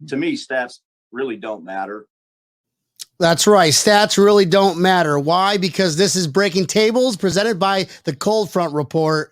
to me, stats really don't matter. That's right. Stats really don't matter. Why? Because this is Breaking Tables presented by the Cold Front Report.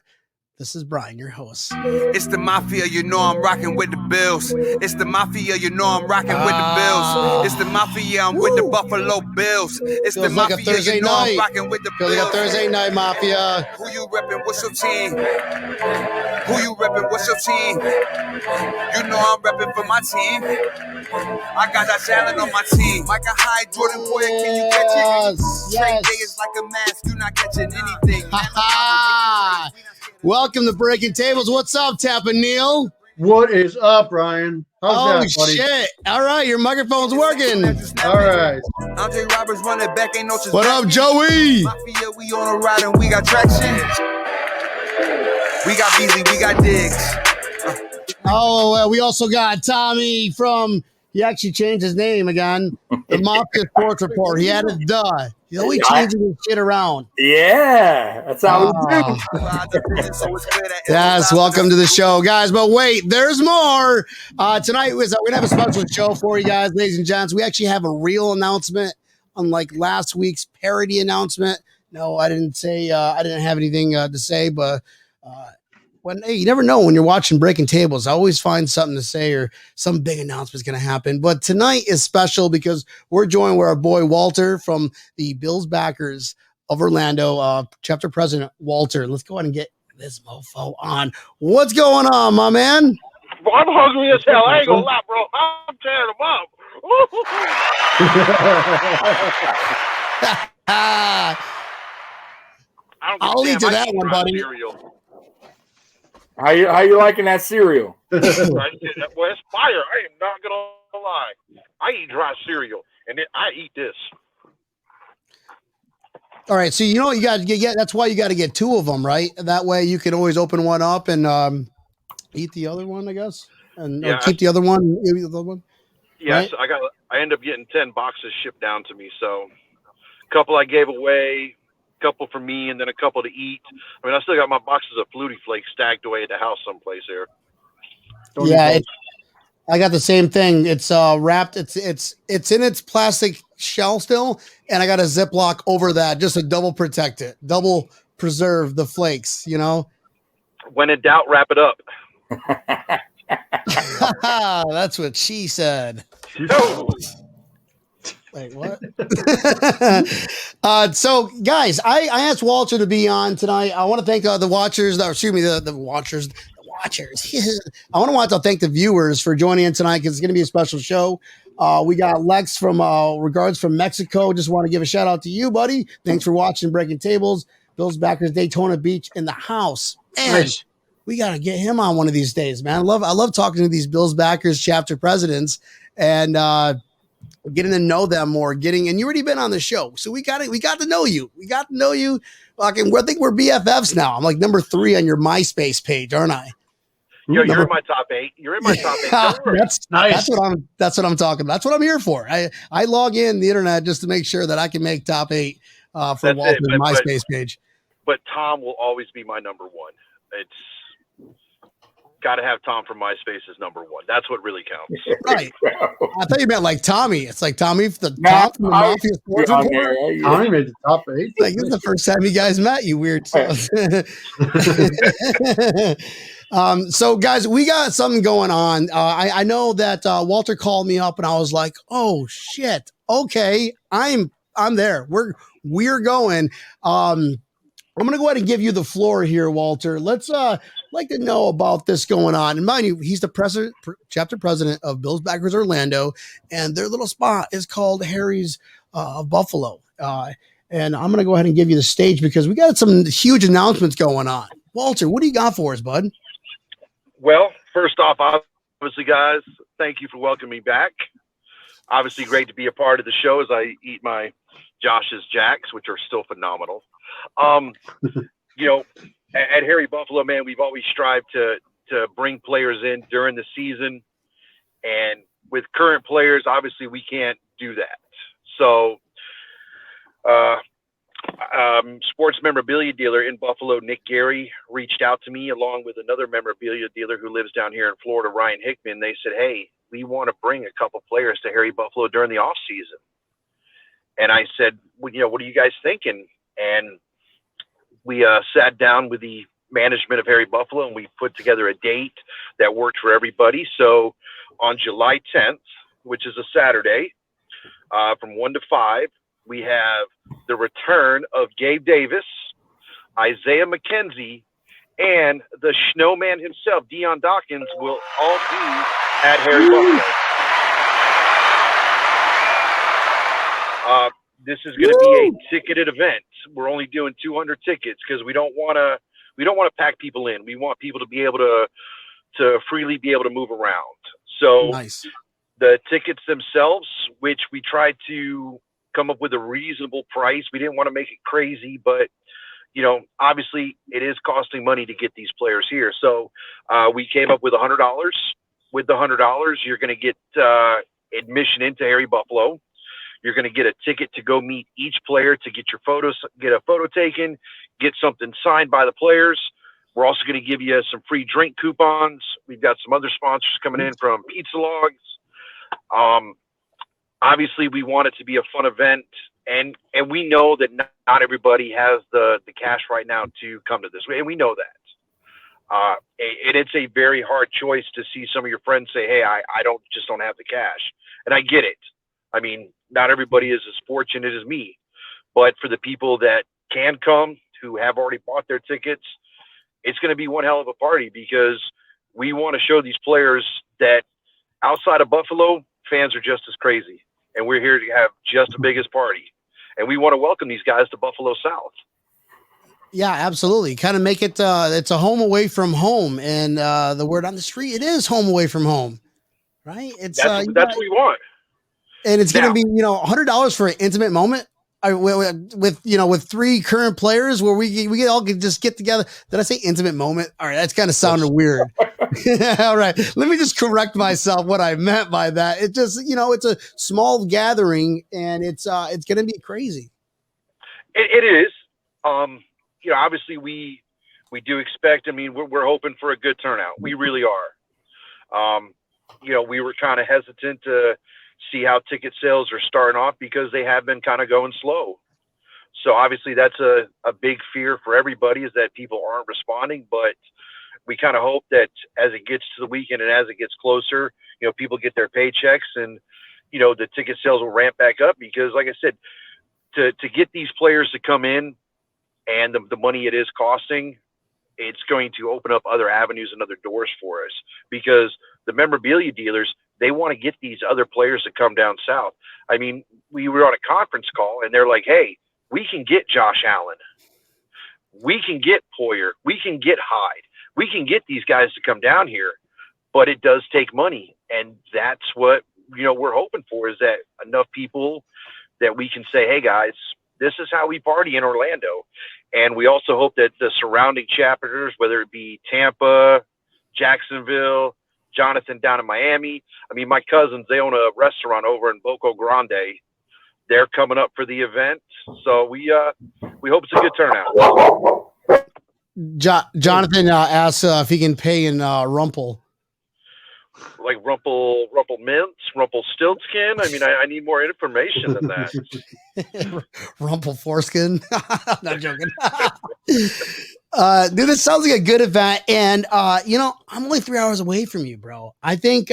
This is Brian, your host. It's the Mafia, you know I'm rocking with the Bills. It's the Mafia, you know I'm rocking with the Bills. It's the Mafia, I'm with the Buffalo Bills. It's Feels the like Mafia, you know I'm rocking with the Feels Bills. like a Thursday night, Mafia. Who you reppin'? What's your team? Who you reppin'? What's your team? You know I'm reppin' for my team. I got that talent on my team. Micah Hyde, Jordan Boyer, can you catch it? Trade day is like a mask, you're not catching anything. Welcome to Breaking Tables. What's up, Tappa Neil? What is up, Ryan? How's that, buddy? Shit. All right, your microphone's working. All right. Andre Roberts running back, ain't no What up, Joey? Mafia, we on a ride and we got traction. We got Beasley, we got Diggs. We also got Tommy from, he actually changed his name again, the Mafia Sports Report. He added duh. He's always changing his shit around. Yeah, that's how we do. Yes, welcome to the show, guys. But wait, there's more. Tonight, we're going to have a special show for you guys, ladies and gents. We actually have a real announcement, unlike last week's parody announcement. No, I didn't say, I didn't have anything to say, but hey, you never know when you're watching Breaking Tables. I always find something to say or some big announcement's going to happen. But tonight is special because we're joined with our boy Walter from the Bills Backers of Orlando, chapter president Walter. Let's go ahead and get this mofo on. What's going on, my man? Well, I'm hungry as hell. I ain't gonna lie, bro. I'm tearing them up. I'll lead to that one, buddy. Cereal. How you liking that cereal? Well, it's fire. I am not gonna lie. I eat dry cereal, and then I eat this. All right, so you know what you got to get. That's why you got to get two of them, right? That way you can always open one up and eat the other one, I guess, and or keep the other one. Eat the other one. Yes, right? I end up getting 10 boxes shipped down to me. So, a couple I gave away, a couple for me, and then a couple to eat. I mean, I still got my boxes of Flutie Flakes stacked away at the house someplace here. Yeah, I got the same thing. It's wrapped. It's in its plastic shell still, and I got a Ziploc over that just to double protect it, double preserve the flakes. You know. When in doubt, wrap it up. That's what she said. No. Wait, what? So, guys, I asked Walter to be on tonight. I want to thank the watchers. The watchers. I want to thank the viewers for joining in tonight because it's going to be a special show. We got Lex from Regards from Mexico. Just want to give a shout out to you, buddy. Thanks for watching Breaking Tables. Bills Backers Daytona Beach in the house. And nice. We got to get him on one of these days, man. I love talking to these Bills Backers chapter presidents and getting to know them more. And you already been on the show, so we got to know you. We got to know you. I think we're BFFs now. I'm like number 3 on your MySpace page, aren't I? You're in my top 8. You're in my top 8. That's nice. That's what I'm talking about. That's what I'm here for. I log in the internet just to make sure that I can make top 8 for Walter's MySpace page. But Tom will always be my number 1. It's got to have Tom from MySpace as number 1. That's what really counts. Right. I thought you meant like Tommy. It's like Tommy the top from the Mafia Sports Report. Tommy made the top 8. Like this is the first time you guys met, you weird. So guys, we got something going on. I know that Walter called me up and I was like, oh shit. Okay. I'm there. We're going. I'm going to go ahead and give you the floor here, Walter. Let's like to know about this going on. And mind you, he's the chapter president of Bills Backers Orlando, and their little spot is called Harry's of Buffalo. And I'm going to go ahead and give you the stage because we got some huge announcements going on. Walter, what do you got for us, bud? Well, first off, obviously, guys, thank you for welcoming me back. Obviously, great to be a part of the show as I eat my Josh's Jacks, which are still phenomenal. You know, at Harry Buffalo, man, we've always strived to bring players in during the season. And with current players, obviously, we can't do that. So, sports memorabilia dealer in Buffalo, Nick Gary, reached out to me along with another memorabilia dealer who lives down here in Florida, Ryan Hickman. They said, hey, we want to bring a couple players to Harry Buffalo during the off season. And I said, well, what are you guys thinking? And we sat down with the management of Harry Buffalo, and we put together a date that worked for everybody. So on July 10th, which is a Saturday, from 1 to 5, we have the return of Gabe Davis, Isaiah McKenzie, and the snowman himself, Deion Dawkins, will all be at Harry Buffalo. This is going to be a ticketed event. We're only doing 200 tickets because we don't want to pack people in. We want people to be able to freely be able to move around. So Nice. The tickets themselves, which we tried to come up with a reasonable price. We didn't want to make it crazy, but obviously it is costing money to get these players here. So we came up with $100. With the $100, you're going to get admission into Harry Buffalo. You're going to get a ticket to go meet each player to get get a photo taken, get something signed by the players. We're also going to give you some free drink coupons. We've got some other sponsors coming in from Pizza Logs. Obviously, we want it to be a fun event, and we know that not everybody has the cash right now to come to this, and we know that. And it's a very hard choice to see some of your friends say, "Hey, I don't have the cash," and I get it. I mean, not everybody is as fortunate as me, but for the people that can come, who have already bought their tickets, it's going to be one hell of a party because we want to show these players that outside of Buffalo, fans are just as crazy, and we're here to have just the biggest party, and we want to welcome these guys to Buffalo South. Yeah, absolutely. Kind of make it, it's a home away from home, and the word on the street, it is home away from home, right? It's that's what we want. And it's going to be, $100 for an intimate moment with 3 current players where we all could just get together. Did I say intimate moment? All right. That's kind of sounded weird. All right. Let me just correct myself what I meant by that. It just, it's a small gathering and it's going to be crazy. It is. Obviously we do expect, we're hoping for a good turnout. We really are. We were kind of hesitant to see how ticket sales are starting off because they have been kind of going slow. So obviously that's a big fear for everybody is that people aren't responding, but we kind of hope that as it gets to the weekend and as it gets closer, people get their paychecks and, the ticket sales will ramp back up because like I said, to get these players to come in and the money it is costing, it's going to open up other avenues and other doors for us because the memorabilia dealers, they want to get these other players to come down south. We were on a conference call and they're like, hey, we can get Josh Allen. We can get Poyer. We can get Hyde. We can get these guys to come down here, but it does take money. And that's what, we're hoping for is that enough people that we can say, hey guys, this is how we party in Orlando. And we also hope that the surrounding chapters, whether it be Tampa, Jacksonville, Jonathan down in Miami. My cousins, they own a restaurant over in Boca Grande. They're coming up for the event. So we hope it's a good turnout. Jonathan asks if he can pay in Rumple. Like Rumple Mints, Rumple Stiltskin. I need more information than that. Rumple Foreskin. Not joking. Dude, this sounds like a good event. And, I'm only 3 hours away from you, bro. I think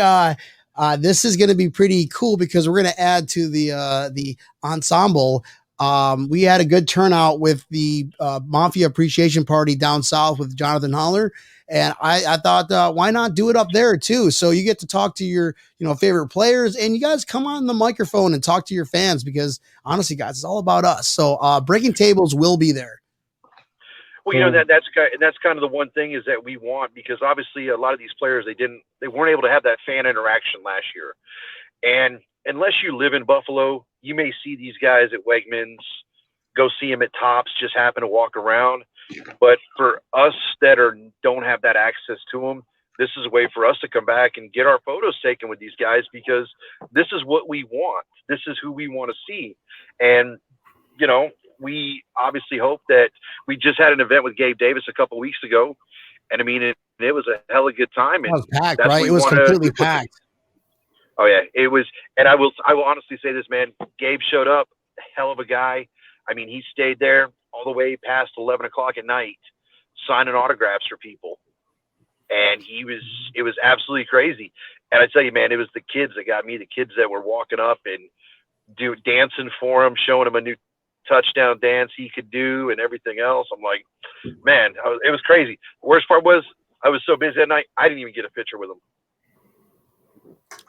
this is going to be pretty cool because we're going to add to the ensemble. We had a good turnout with the Mafia Appreciation Party down south with Jonathan Holler. And I thought, why not do it up there too? So you get to talk to your, favorite players and you guys come on the microphone and talk to your fans because honestly, guys, it's all about us. So Breaking Tables will be there. Well, that's kind of the one thing is that we want because obviously a lot of these players, they weren't able to have that fan interaction last year. And unless you live in Buffalo, you may see these guys at Wegmans, go see them at Tops, just happen to walk around. But for us that don't have that access to them, this is a way for us to come back and get our photos taken with these guys because this is what we want. This is who we want to see. And, we obviously hope that we just had an event with Gabe Davis a couple weeks ago. And it was a hell of a good time. And it was packed, right? It was completely packed. Oh yeah, it was. And I will honestly say this, man. Gabe showed up, a hell of a guy. I mean, he stayed there all the way past 11 o'clock at night, signing autographs for people. And it was absolutely crazy. And I tell you, man, it was the kids that got me, the kids that were walking up and dancing for him, showing him a new touchdown dance he could do and everything else. I'm like, man, it was crazy. The worst part was I was so busy that night, I didn't even get a picture with him.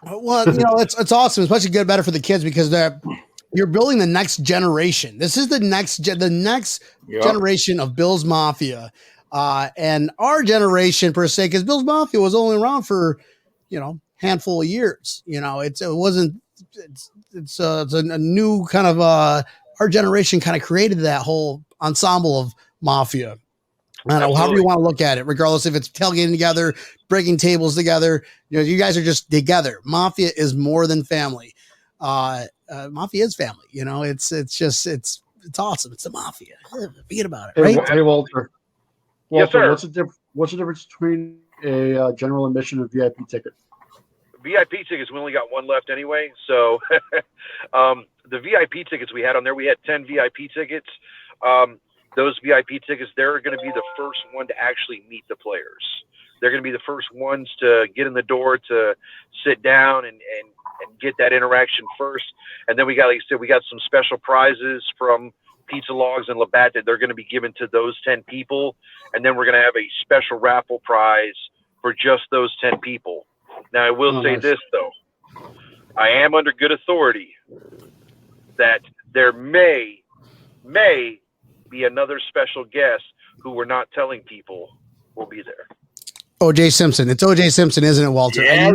Well, it's awesome, especially good better for the kids because you're building the next generation. This is the next generation of Bills Mafia. And our generation per se, because Bills Mafia was only around for, handful of years. It's a new kind of our generation kind of created that whole ensemble of Mafia. I don't know, however you want to look at it, regardless if it's tailgating together, breaking tables together. You guys are just together. Mafia is more than family. Mafia is family. It's awesome. It's the Mafia. Forget about it, right? Hey, Walter. Yes, sir. What's the difference between a general admission and VIP ticket? VIP tickets, we only got one left anyway. So the VIP tickets we had on there, we had 10 VIP tickets. Those VIP tickets, they're going to be the first one to actually meet the players. They're going to be the first ones to get in the door, to sit down and get that interaction first. And then we got, like I said, we got some special prizes from Pizza Logs and Labatt that they're going to be given to those 10 people. And then we're going to have a special raffle prize for just those 10 people. Now, I will say this, though. I am under good authority that there may be another special guest who we're not telling people will be there. OJ Simpson. It's OJ Simpson, isn't it, Walter? Yeah, I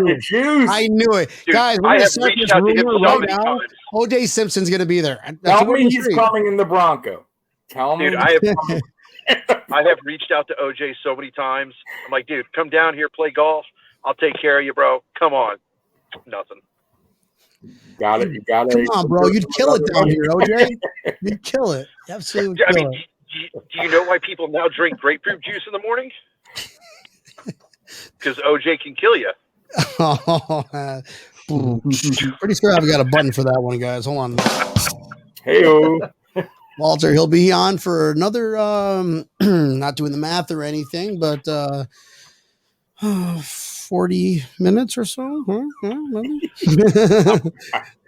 knew it. Dude, Guys, I have reached out to him so many times. OJ Simpson's going to be there. Tell me he's coming in the Bronco. Tell me. Dude, I have reached out to OJ so many times. I'm like, dude, come down here, play golf. I'll take care of you, bro. Come on. Nothing. Got it. You got it. Come on, bro. You'd kill it down here, OJ. You'd kill it. Absolutely. I mean, do you know why people now drink grapefruit juice in the morning? Because OJ can kill you. Pretty sure I've got a button for that one, guys. Hold on. Hey-o. Walter, he'll be on for another, not doing the math or anything, but 40 minutes or so.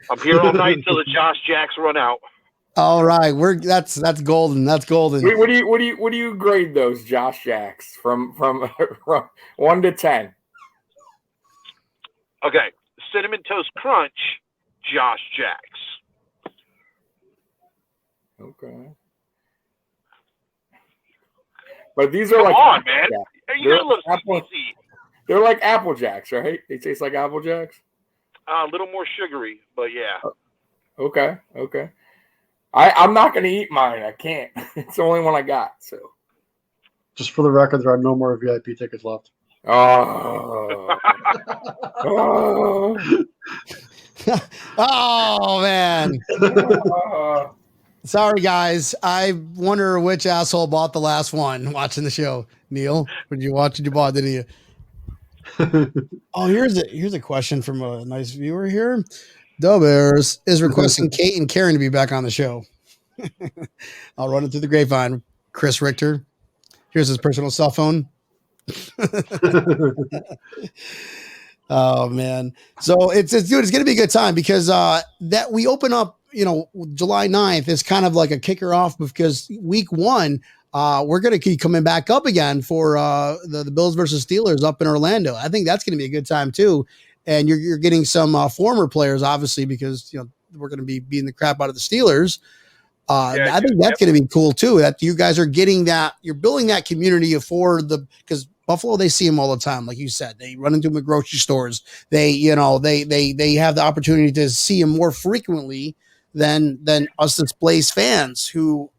I'm here all night until the Josh Jacks run out. All right, that's golden. That's golden. Wait, what do you grade those Josh Jacks from 1 to 10? Okay, Cinnamon Toast Crunch, Josh Jacks. Okay. But these are Come like on, man. You gotta love Apple, CBC. they're like Apple Jacks, right? They taste like Apple Jacks? A little more sugary, but yeah. Okay. I'm not going to eat mine. I can't. It's the only one I got. So, just for the record, there are no more VIP tickets left. Oh, Oh man. Sorry, guys. I wonder which asshole bought the last one watching the show. Neil, did you watch it? You bought, didn't you? Oh, here's a question from a nice viewer here. The Bears is requesting Kate and Karen to be back on the show. I'll run it through the grapevine. Chris Richter. Here's his personal cell phone. Oh man. So it's dude, it's gonna be a good time because that we open up, July 9th is kind of like a kicker off because week 1, we're gonna keep coming back up again for the Bills versus Steelers up in Orlando. I think that's gonna be a good time too. And you're getting some former players, obviously, because we're going to be beating the crap out of the Steelers. I think that's going to be cool too. That you guys are getting that, you're building that community because Buffalo, they see them all the time, like you said. They run into them at grocery stores. They have the opportunity to see them more frequently than us displaced fans who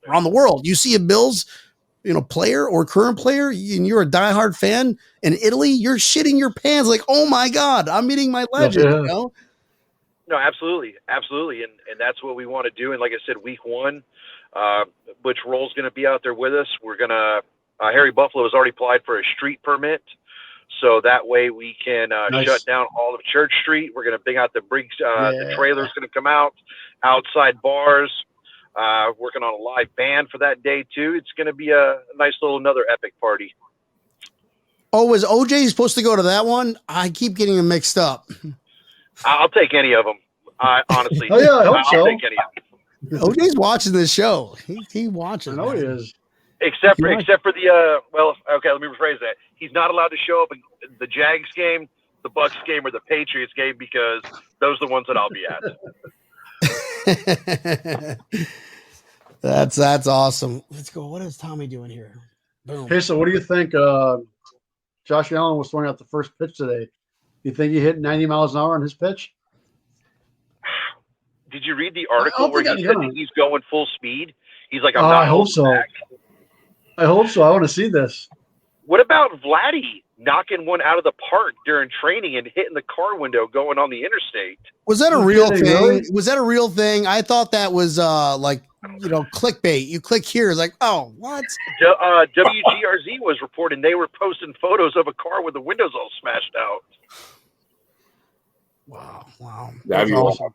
around the world. You see a Bills player or current player, and you're a diehard fan in Italy, you're shitting your pants like, oh my God, I'm meeting my legend. Yeah. No, absolutely. Absolutely. And that's what we want to do. And like I said, week 1, Butch Roll's going to be out there with us. We're going to, Harry Buffalo has already applied for a street permit. So that way we can Nice. shut down all of Church Street. We're going to bring out the Briggs, the Yeah. trailer's going to come out, outside bars, working on a live band for that day too. It's going to be a nice little, another epic party. Oh, was OJ supposed to go to that one? I keep getting them mixed up. I'll take any of them. Honestly. Oh, yeah, I hope I'll so. take any of them. OJ's watching this show. He watches. I know he man. is. Except for Yeah. the well, okay, let me rephrase that. He's not allowed to show up in the Jags game, the Bucks game, or the Patriots game because those are the ones that I'll be at. That's awesome. Let's go. What is Tommy doing here? Boom. Hey, so what do you think? Josh Allen was throwing out the first pitch today. You think he hit 90 miles an hour on his pitch? Did you read the I article don't where think he I said know. that he's going full speed? He's like, I'm Oh, not I hope holding so. back. I hope so. I want to see this. What about Vladdy knocking one out of the park during training and hitting the car window going on the interstate? Was that a You real kidding, thing? really? Was that a real thing? I thought that was like, clickbait. You click here, it's like, oh, what? WGRZ was reporting they were posting photos of a car with the windows all smashed out. Wow. That'd be That's awesome.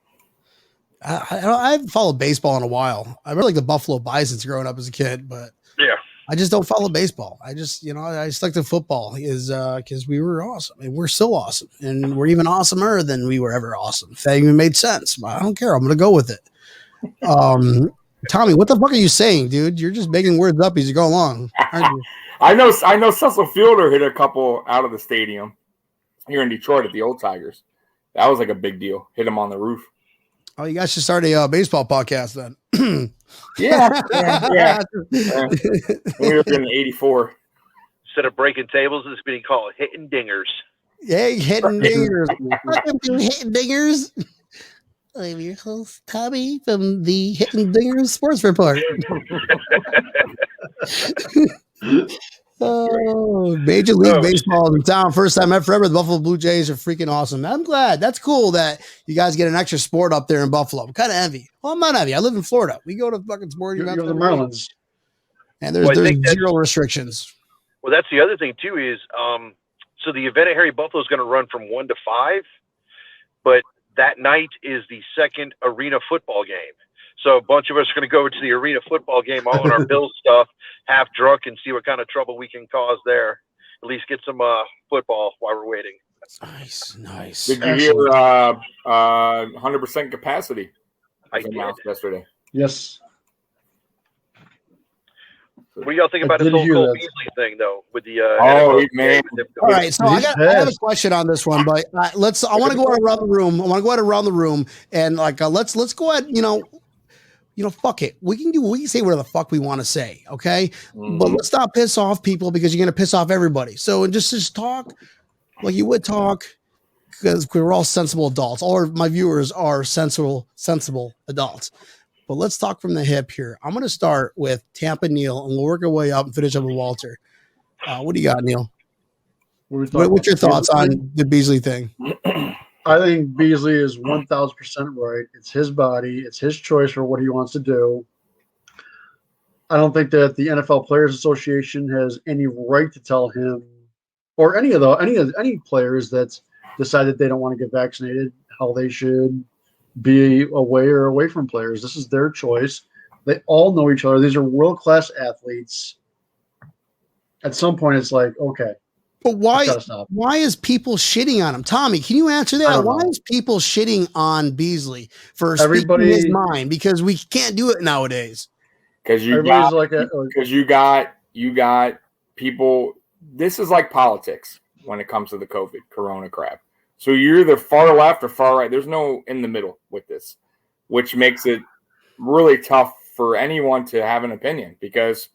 I haven't followed baseball in a while. I really like the Buffalo Bisons growing up as a kid, but Yeah. I just don't follow baseball. I just, I stuck to football is because we were awesome and we're still awesome and we're even awesomer than we were ever awesome. If that even made sense, but I don't care. I'm going to go with it. Tommy, what the fuck are you saying, dude? You're just making words up as you go along, aren't you? I know Cecil Fielder hit a couple out of the stadium here in Detroit at the Old Tigers. That was like a big deal. Hit him on the roof. Oh, you guys should start a baseball podcast then. Yeah. We were in '84. Instead of breaking tables, it's being called hitting dingers. Yeah, hitting dingers. Welcome to Hitting Dingers. I'm your host, Tommy, from the Hitting Dingers Sports Report. Oh, Major League Baseball in town. First time ever. The Buffalo Blue Jays are freaking awesome. I'm glad. That's cool that you guys get an extra sport up there in Buffalo. I'm kind of envy. Well, I'm not envy. I live in Florida. We go to fucking sporting You're events the every week. Marlins. And there's Well, I think that's- zero restrictions. Well, that's the other thing too is so the event at Harry Buffalo is going to run from 1 to 5, but that night is the second arena football game. So a bunch of us are going to go to the arena football game, all in our Bills stuff, half drunk, and see what kind of trouble we can cause there. At least get some football while we're waiting. Nice. Did you hear 100% capacity? I Was did. announced yesterday. Yes. What do y'all think I about this did whole hear Cole that. Beasley thing, though? With the man. All right, so I He's have a pissed. question on this one, but I want to go around the room. I want to go around the room and let's go ahead. Fuck it. We can say whatever the fuck we want to say, okay? But let's not piss off people because you're gonna piss off everybody. So just talk like you would talk because we're all sensible adults. All of my viewers are sensible adults. But let's talk from the hip here. I'm gonna start with Tampa Neil and we'll work our way up and finish up with Walter. What do you got, Neil? What's your thoughts on the Beasley thing? I think Beasley is 1,000% right. It's his body. It's his choice for what he wants to do. I don't think that the NFL Players Association has any right to tell him or any players that decide that they don't want to get vaccinated how they should be away from players. This is their choice. They all know each other. These are world-class athletes. At some point, it's like, okay. But why is people shitting on him? Tommy, can you answer that? Why is people shitting on Beasley for speaking his mind? Because we can't do it nowadays. Because you got people. This is like politics when it comes to the COVID Corona crap. So you're either far left or far right. There's no in the middle with this, which makes it really tough for anyone to have an opinion because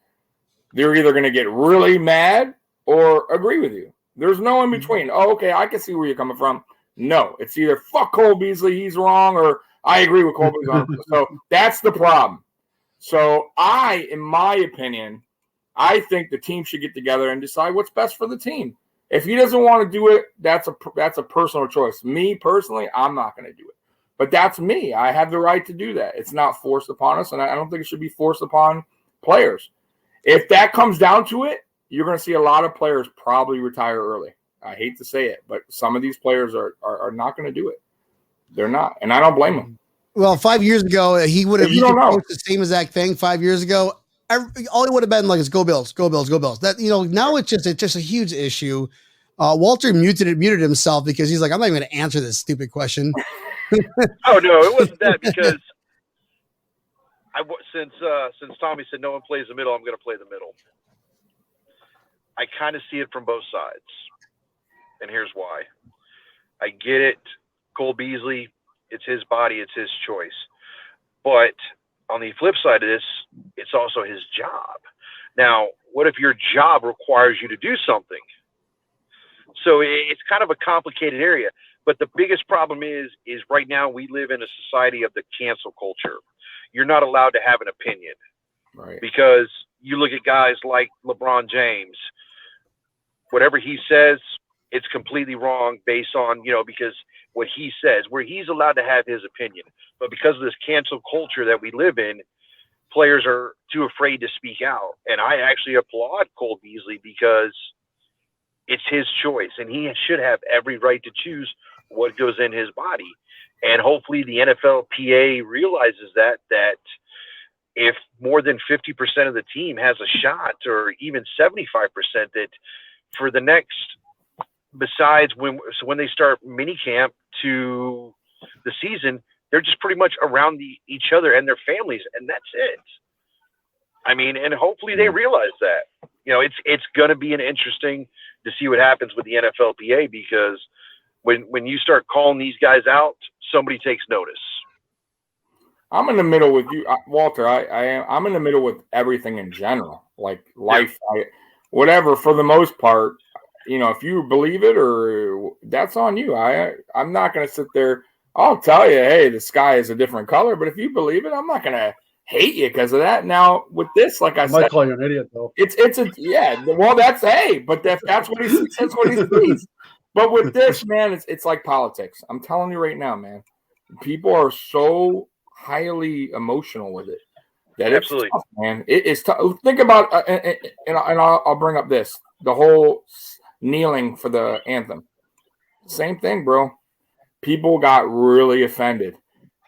they're either going to get really mad or agree with you. There's no in between. Oh, okay, I can see where you're coming from. No, it's either fuck Cole Beasley, he's wrong, or I agree with Cole Beasley. So that's the problem. So in my opinion, I think the team should get together and decide what's best for the team. If he doesn't want to do it, that's a personal choice. Me personally, I'm not going to do it. But that's me. I have the right to do that. It's not forced upon us, and I don't think it should be forced upon players. If that comes down to it, you're going to see a lot of players probably retire early I hate to say it, but some of these players are not going to do it. They're not, and I don't blame them. Well, 5 years ago, he would have know the same exact thing 5 years ago. All it would have been like is go Bills, go Bills, go Bills. That now it's just a huge issue. Walter muted himself because he's like, I'm not even going to answer this stupid question. Oh no, it wasn't that because since Tommy said no one plays the middle, I'm going to play the middle. I kind of see it from both sides, and here's why. I get it, Cole Beasley. It's his body, it's his choice, but on the flip side of this, it's also his job. Now, what if your job requires you to do something? So it's kind of a complicated area. But the biggest problem is right now we live in a society of the cancel culture. You're not allowed to have an opinion. Right. Because you look at guys like LeBron James, whatever he says, it's completely wrong based on, because what he says, where he's allowed to have his opinion. But because of this cancel culture that we live in, players are too afraid to speak out. And I actually applaud Cole Beasley because it's his choice, and he should have every right to choose what goes in his body. And hopefully the NFLPA realizes that if more than 50% of the team has a shot, or even 75%, that for the next, besides when they start mini camp to the season, they're just pretty much around each other and their families, and that's it. I mean, and hopefully they realize that. It's going to be an interesting to see what happens with the NFLPA, because when you start calling these guys out, somebody takes notice. I'm in the middle with you, Walter. I'm in the middle with everything in general, like life, whatever. For the most part, if you believe it, or that's on you. I'm not going to sit there. I'll tell you, hey, the sky is a different color. But if you believe it, I'm not going to hate you because of that. Now with this, like I said, might call you an idiot though. Well, that's but that's what he sees. That's what he sees. But with this, man, it's like politics. I'm telling you right now, man. People are so highly emotional with it that Absolutely. It's tough, man. It's tough. Think about and I'll bring up the whole kneeling for the anthem. Same thing, bro. People got really offended.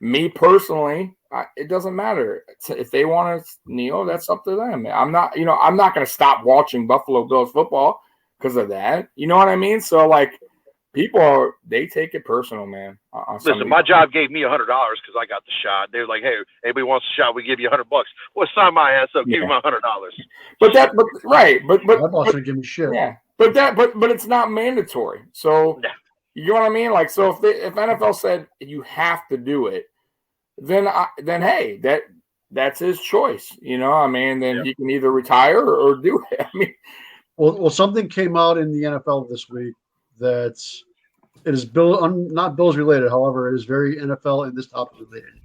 Me personally, it doesn't matter if they want to kneel. That's up to them. I'm not going to stop watching Buffalo Bills football because of that. You know what I mean? So like, people they take it personal, man. Listen, my job gave me $100 because I got the shot. They're like, hey, anybody wants a shot, we give you $100. Well, sign my ass up, give me my $100. But My boss didn't give me shit. Yeah, but it's not mandatory. So you know what I mean? Like, so if NFL said you have to do it, then hey, that's his choice. I mean, then he can either retire or do it. I mean, well, something came out in the NFL this week that it is not Bills related. However, it is very NFL and this topic related.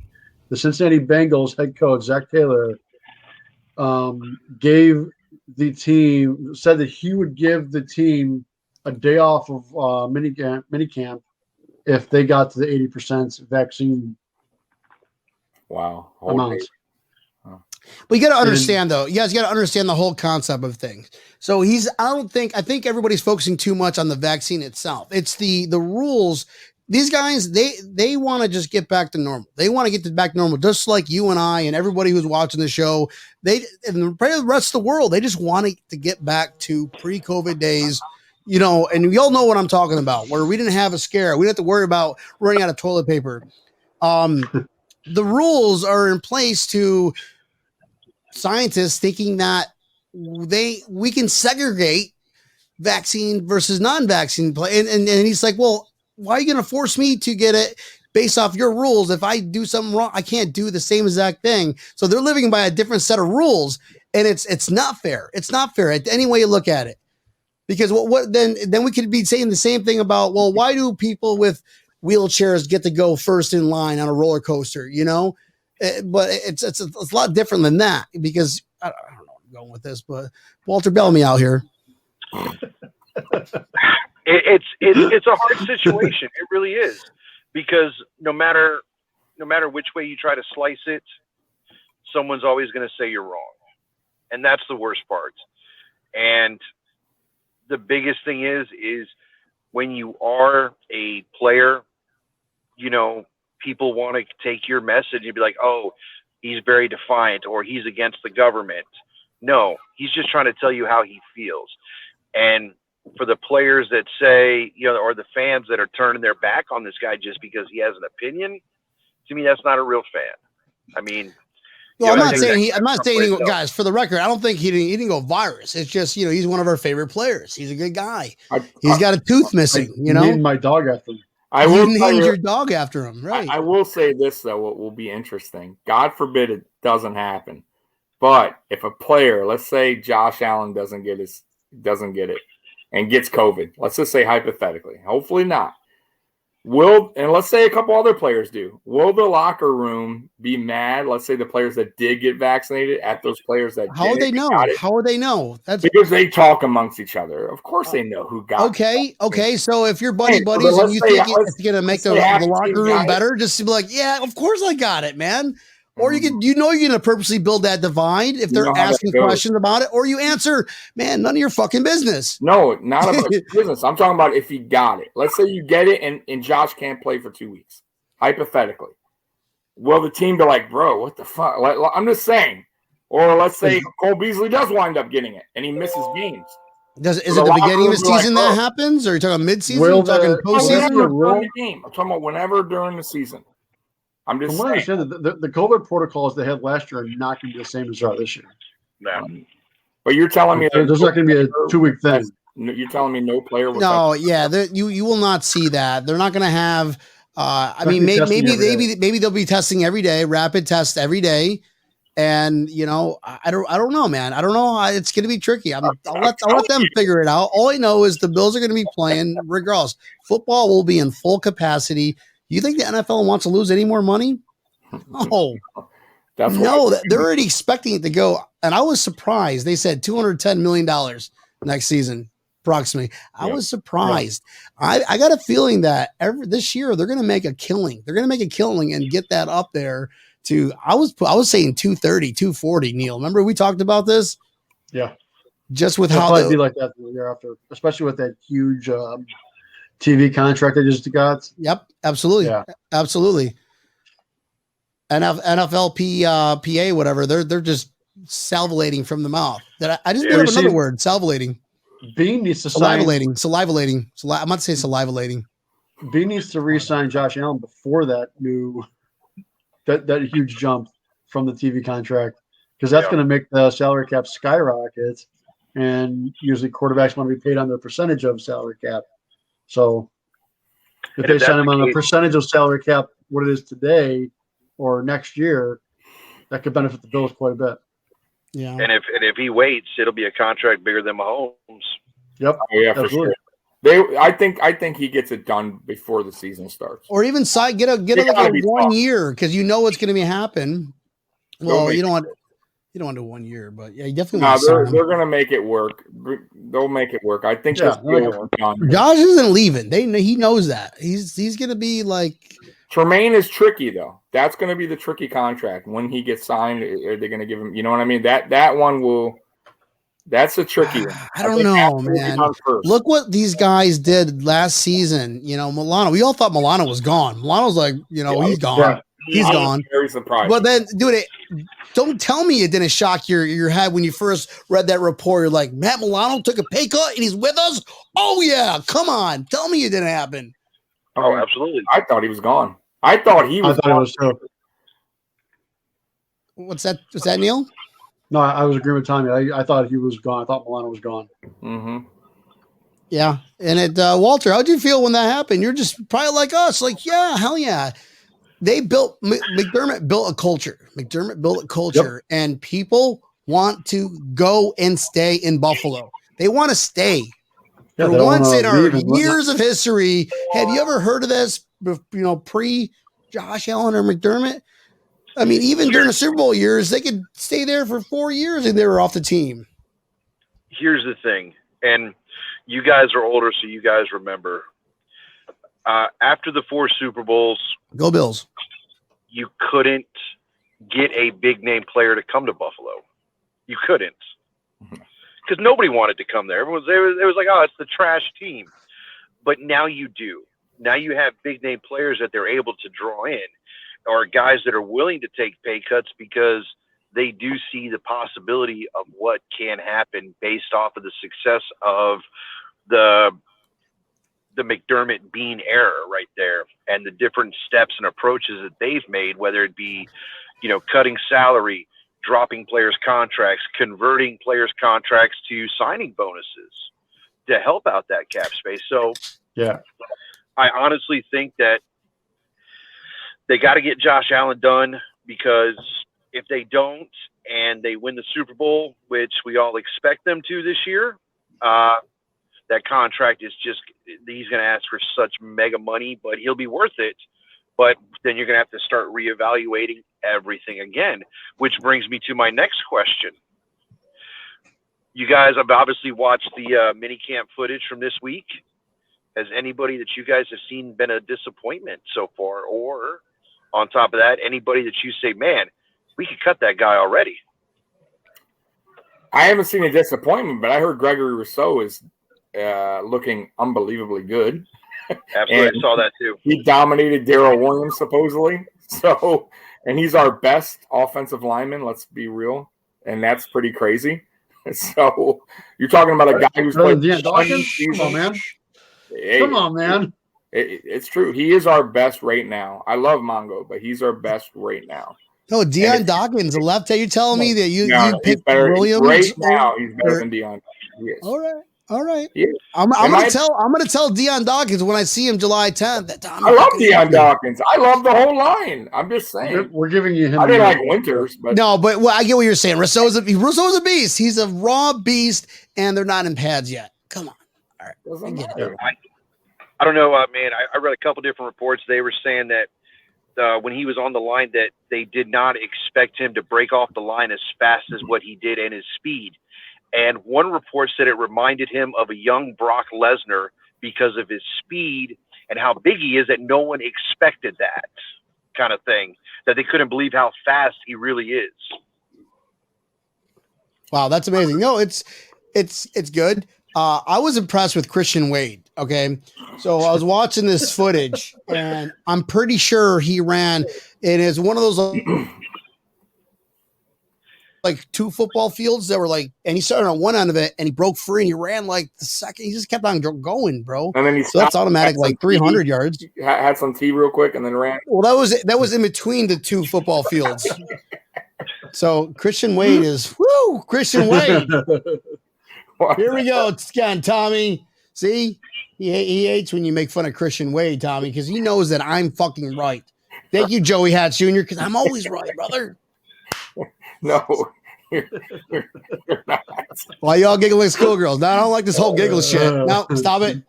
The Cincinnati Bengals head coach Zach Taylor gave the team, said that he would give the team a day off of minicamp if they got to the 80% vaccine. Wow. Amount. But you got to understand, though, you guys got to understand the whole concept of things. So I think everybody's focusing too much on the vaccine itself. It's the rules. These guys, they want to just get back to normal. They want to get back to normal, just like you and I and everybody who's watching the show. And the rest of the world, they just want to get back to pre-COVID days, and we all know what I'm talking about, where we didn't have a scare. We didn't have to worry about running out of toilet paper. The rules are in place to scientists thinking that we can segregate vaccine versus non-vaccine play. And he's like, well, why are you going to force me to get it based off your rules? If I do something wrong, I can't do the same exact thing. So they're living by a different set of rules, and it's not fair. It's not fair any way you look at it. Because what then we could be saying the same thing about, well, why do people with wheelchairs get to go first in line on a roller coaster, But it's a lot different than that, because I don't know where I'm going with this, but Walter, bail me out here. It's a hard situation. It really is, because no matter which way you try to slice it, someone's always going to say you're wrong, and that's the worst part. And the biggest thing is when you are a player, you know, people want to take your message and be like, oh, he's very defiant or he's against the government. No, he's just trying to tell you how he feels. And for the players that say, you know, or the fans that are turning their back on this guy just because he has an opinion, to me, that's not a real fan. I mean, well, you know, I'm not saying, no. guys, for the record, I don't think he didn't go virus. It's just, you know, he's one of our favorite players. He's a good guy. He's got a tooth missing, you know. Named my dog after him. You named your dog after him, right? I will say this though, what will be interesting. God forbid it doesn't happen. But if a player, let's say Josh Allen doesn't get it and gets COVID, let's just say hypothetically, hopefully not. And let's say a couple other players do. Will the locker room be mad? Let's say the players that did get vaccinated at those players that How would they know? How would they know? That's because they talk amongst each other. Of course, they know who got. Okay. So if you're buddies and you think it's gonna make the locker room better, just to be like, yeah, of course I got it, man. Or you're gonna purposely build that divide if they're asking questions about it, or you answer, man, none of your fucking business. No, not about business. I'm talking about if he got it. Let's say you get it and Josh can't play for 2 weeks, hypothetically. Will the team be like, bro, what the fuck? I'm just saying. Or let's say Cole Beasley does wind up getting it and he misses games. Is it the beginning of the season that happens? Or are you talking mid-season? Are you talking postseason? I'm talking about whenever during the season. I'm just saying. I understand that the COVID protocols they had last year are not going to be the same as they are this year. No. But you're telling me there's not going to be a 2-week thing. You're telling me no player will. No, yeah, you will not see that. They're not going to have. I mean, maybe they'll be testing every day, rapid test every day, and you know, I don't know, man. I don't know. It's going to be tricky. I'll let them figure it out. All I know is the Bills are going to be playing regardless. Football will be in full capacity. You think the NFL wants to lose any more money? Oh, they're already expecting it to go. And I was surprised. They said $210 million next season, approximately. I was surprised. I got a feeling that this year they're going to make a killing. They're going to make a killing and get that up there to. I was saying 230, 240. Neil, remember we talked about this? Yeah. Just with It'll how probably be like that the year after, especially with that huge TV contract they just got. Yep, absolutely. Yeah. Absolutely. NFLPA, whatever, they're just salivating from the mouth. I just made up another word, salivating. Bean needs to salivating. I'm about to say salivating. Bean needs to re-sign Josh Allen before that that huge jump from the TV contract, because that's going to make the salary cap skyrocket, and usually quarterbacks want to be paid on their percentage of salary cap. So if they sign him on a percentage of salary cap, what it is today or next year, that could benefit the Bills quite a bit. Yeah. And if he waits, it'll be a contract bigger than Mahomes. Yep. Oh, yeah, absolutely. For sure. I think he gets it done before the season starts. Or even get a 1 year, because you know what's going to be happen. Well, you don't want to do 1 year, but yeah, you definitely. They're going to make it work. They'll make it work. I think. Josh isn't leaving. He knows that. He's going to be like. Tremaine is tricky though. That's going to be the tricky contract. When he gets signed, are they going to give him? You know what I mean? That one will. That's a tricky one. I don't know, man. Look what these guys did last season. You know, Milano. We all thought Milano was gone. Milano's like, he's gone. Yeah. He's gone. Very surprised. But then, dude, don't tell me it didn't shock your head when you first read that report. You're like, Matt Milano took a pay cut and he's with us? Oh, yeah. Come on. Tell me it didn't happen. Oh, absolutely. I thought he was gone. I thought he was gone. What's that? Was that Neil? No, I was agreeing with Tommy. I thought he was gone. I thought Milano was gone. Mm-hmm. Yeah. And Walter, how'd you feel when that happened? You're just probably like us. Like, yeah, hell yeah. They McDermott built a culture. And people want to go and stay in Buffalo. They want to stay. Yeah, for once in our years of history, have you ever heard of this, pre Josh Allen or McDermott? I mean, even during the Super Bowl years, they could stay there for 4 years and they were off the team. Here's the thing, and you guys are older, so you guys remember. After the 4 Super Bowls, go Bills. You couldn't get a big name player to come to Buffalo. You couldn't, because nobody wanted to come there. It was like, oh, it's the trash team. but now you do. Now you have big name players that they're able to draw in, or guys that are willing to take pay cuts because they do see the possibility of what can happen based off of the success of the McDermott Bean era right there, and the different steps and approaches that they've made, whether it be, cutting salary, dropping players' contracts, converting players' contracts to signing bonuses to help out that cap space. So Yeah. I honestly think that they got to get Josh Allen done, because if they don't and they win the Super Bowl, which we all expect them to this year, that contract is just, he's going to ask for such mega money, but he'll be worth it. But then you're going to have to start reevaluating everything again, which brings me to my next question. You guys have obviously watched the mini camp footage from this week. Has anybody that you guys have seen been a disappointment so far? Or on top of that, anybody that you say, man, we could cut that guy already? I haven't seen a disappointment, but I heard Gregory Rousseau is looking unbelievably good. Absolutely, I saw that too. He dominated Darrell Williams supposedly. So, and he's our best offensive lineman. Let's be real, and that's pretty crazy. So, you're talking about a guy who's played Deion Dawkins? seasons. Come on, man. Hey, Come on, man. It's true. He is our best right now. I love Mongo, but he's our best right now. No, Deion Dawkins, the left. Are you telling me that you No, he's picked better. Williams? Right now, he's better than Deion. He is. All right. He is. I'm gonna tell Deion Dawkins when I see him July 10th. That I love Deion Dawkins. I love the whole line. I'm just saying. We're giving you him. I didn't like Winters, but no, but I get what you're saying. Rousseau's a beast. He's a raw beast, and they're not in pads yet. Come on. All right. doesn't matter. I don't know, man. I read a couple different reports. They were saying that when he was on the line, that they did not expect him to break off the line as fast as what he did and his speed. And one report said it reminded him of a young Brock Lesnar because of his speed and how big he is, that no one expected that kind of thing, that they couldn't believe how fast he really is. Wow, that's amazing. No, it's good. I was impressed with Christian Wade. Okay. So I was watching this footage, and I'm pretty sure he ran. It is one of those like two football fields that were like, and he started on one end of it and he broke free and he ran like the second. He just kept on going, bro. And then so that's automatic, like 300 yards. Had some tea real quick and then ran. Well, that was in between the two football fields. So Christian Wade is Christian Wade. Here we go again, Tommy. See, he hates when you make fun of Christian Wade, Tommy, because he knows that I'm fucking right. Thank you, Joey Hatch Jr., because I'm always right, brother. No, you're not. Why y'all giggle like schoolgirls? No, I don't like this whole giggle shit. No, stop it.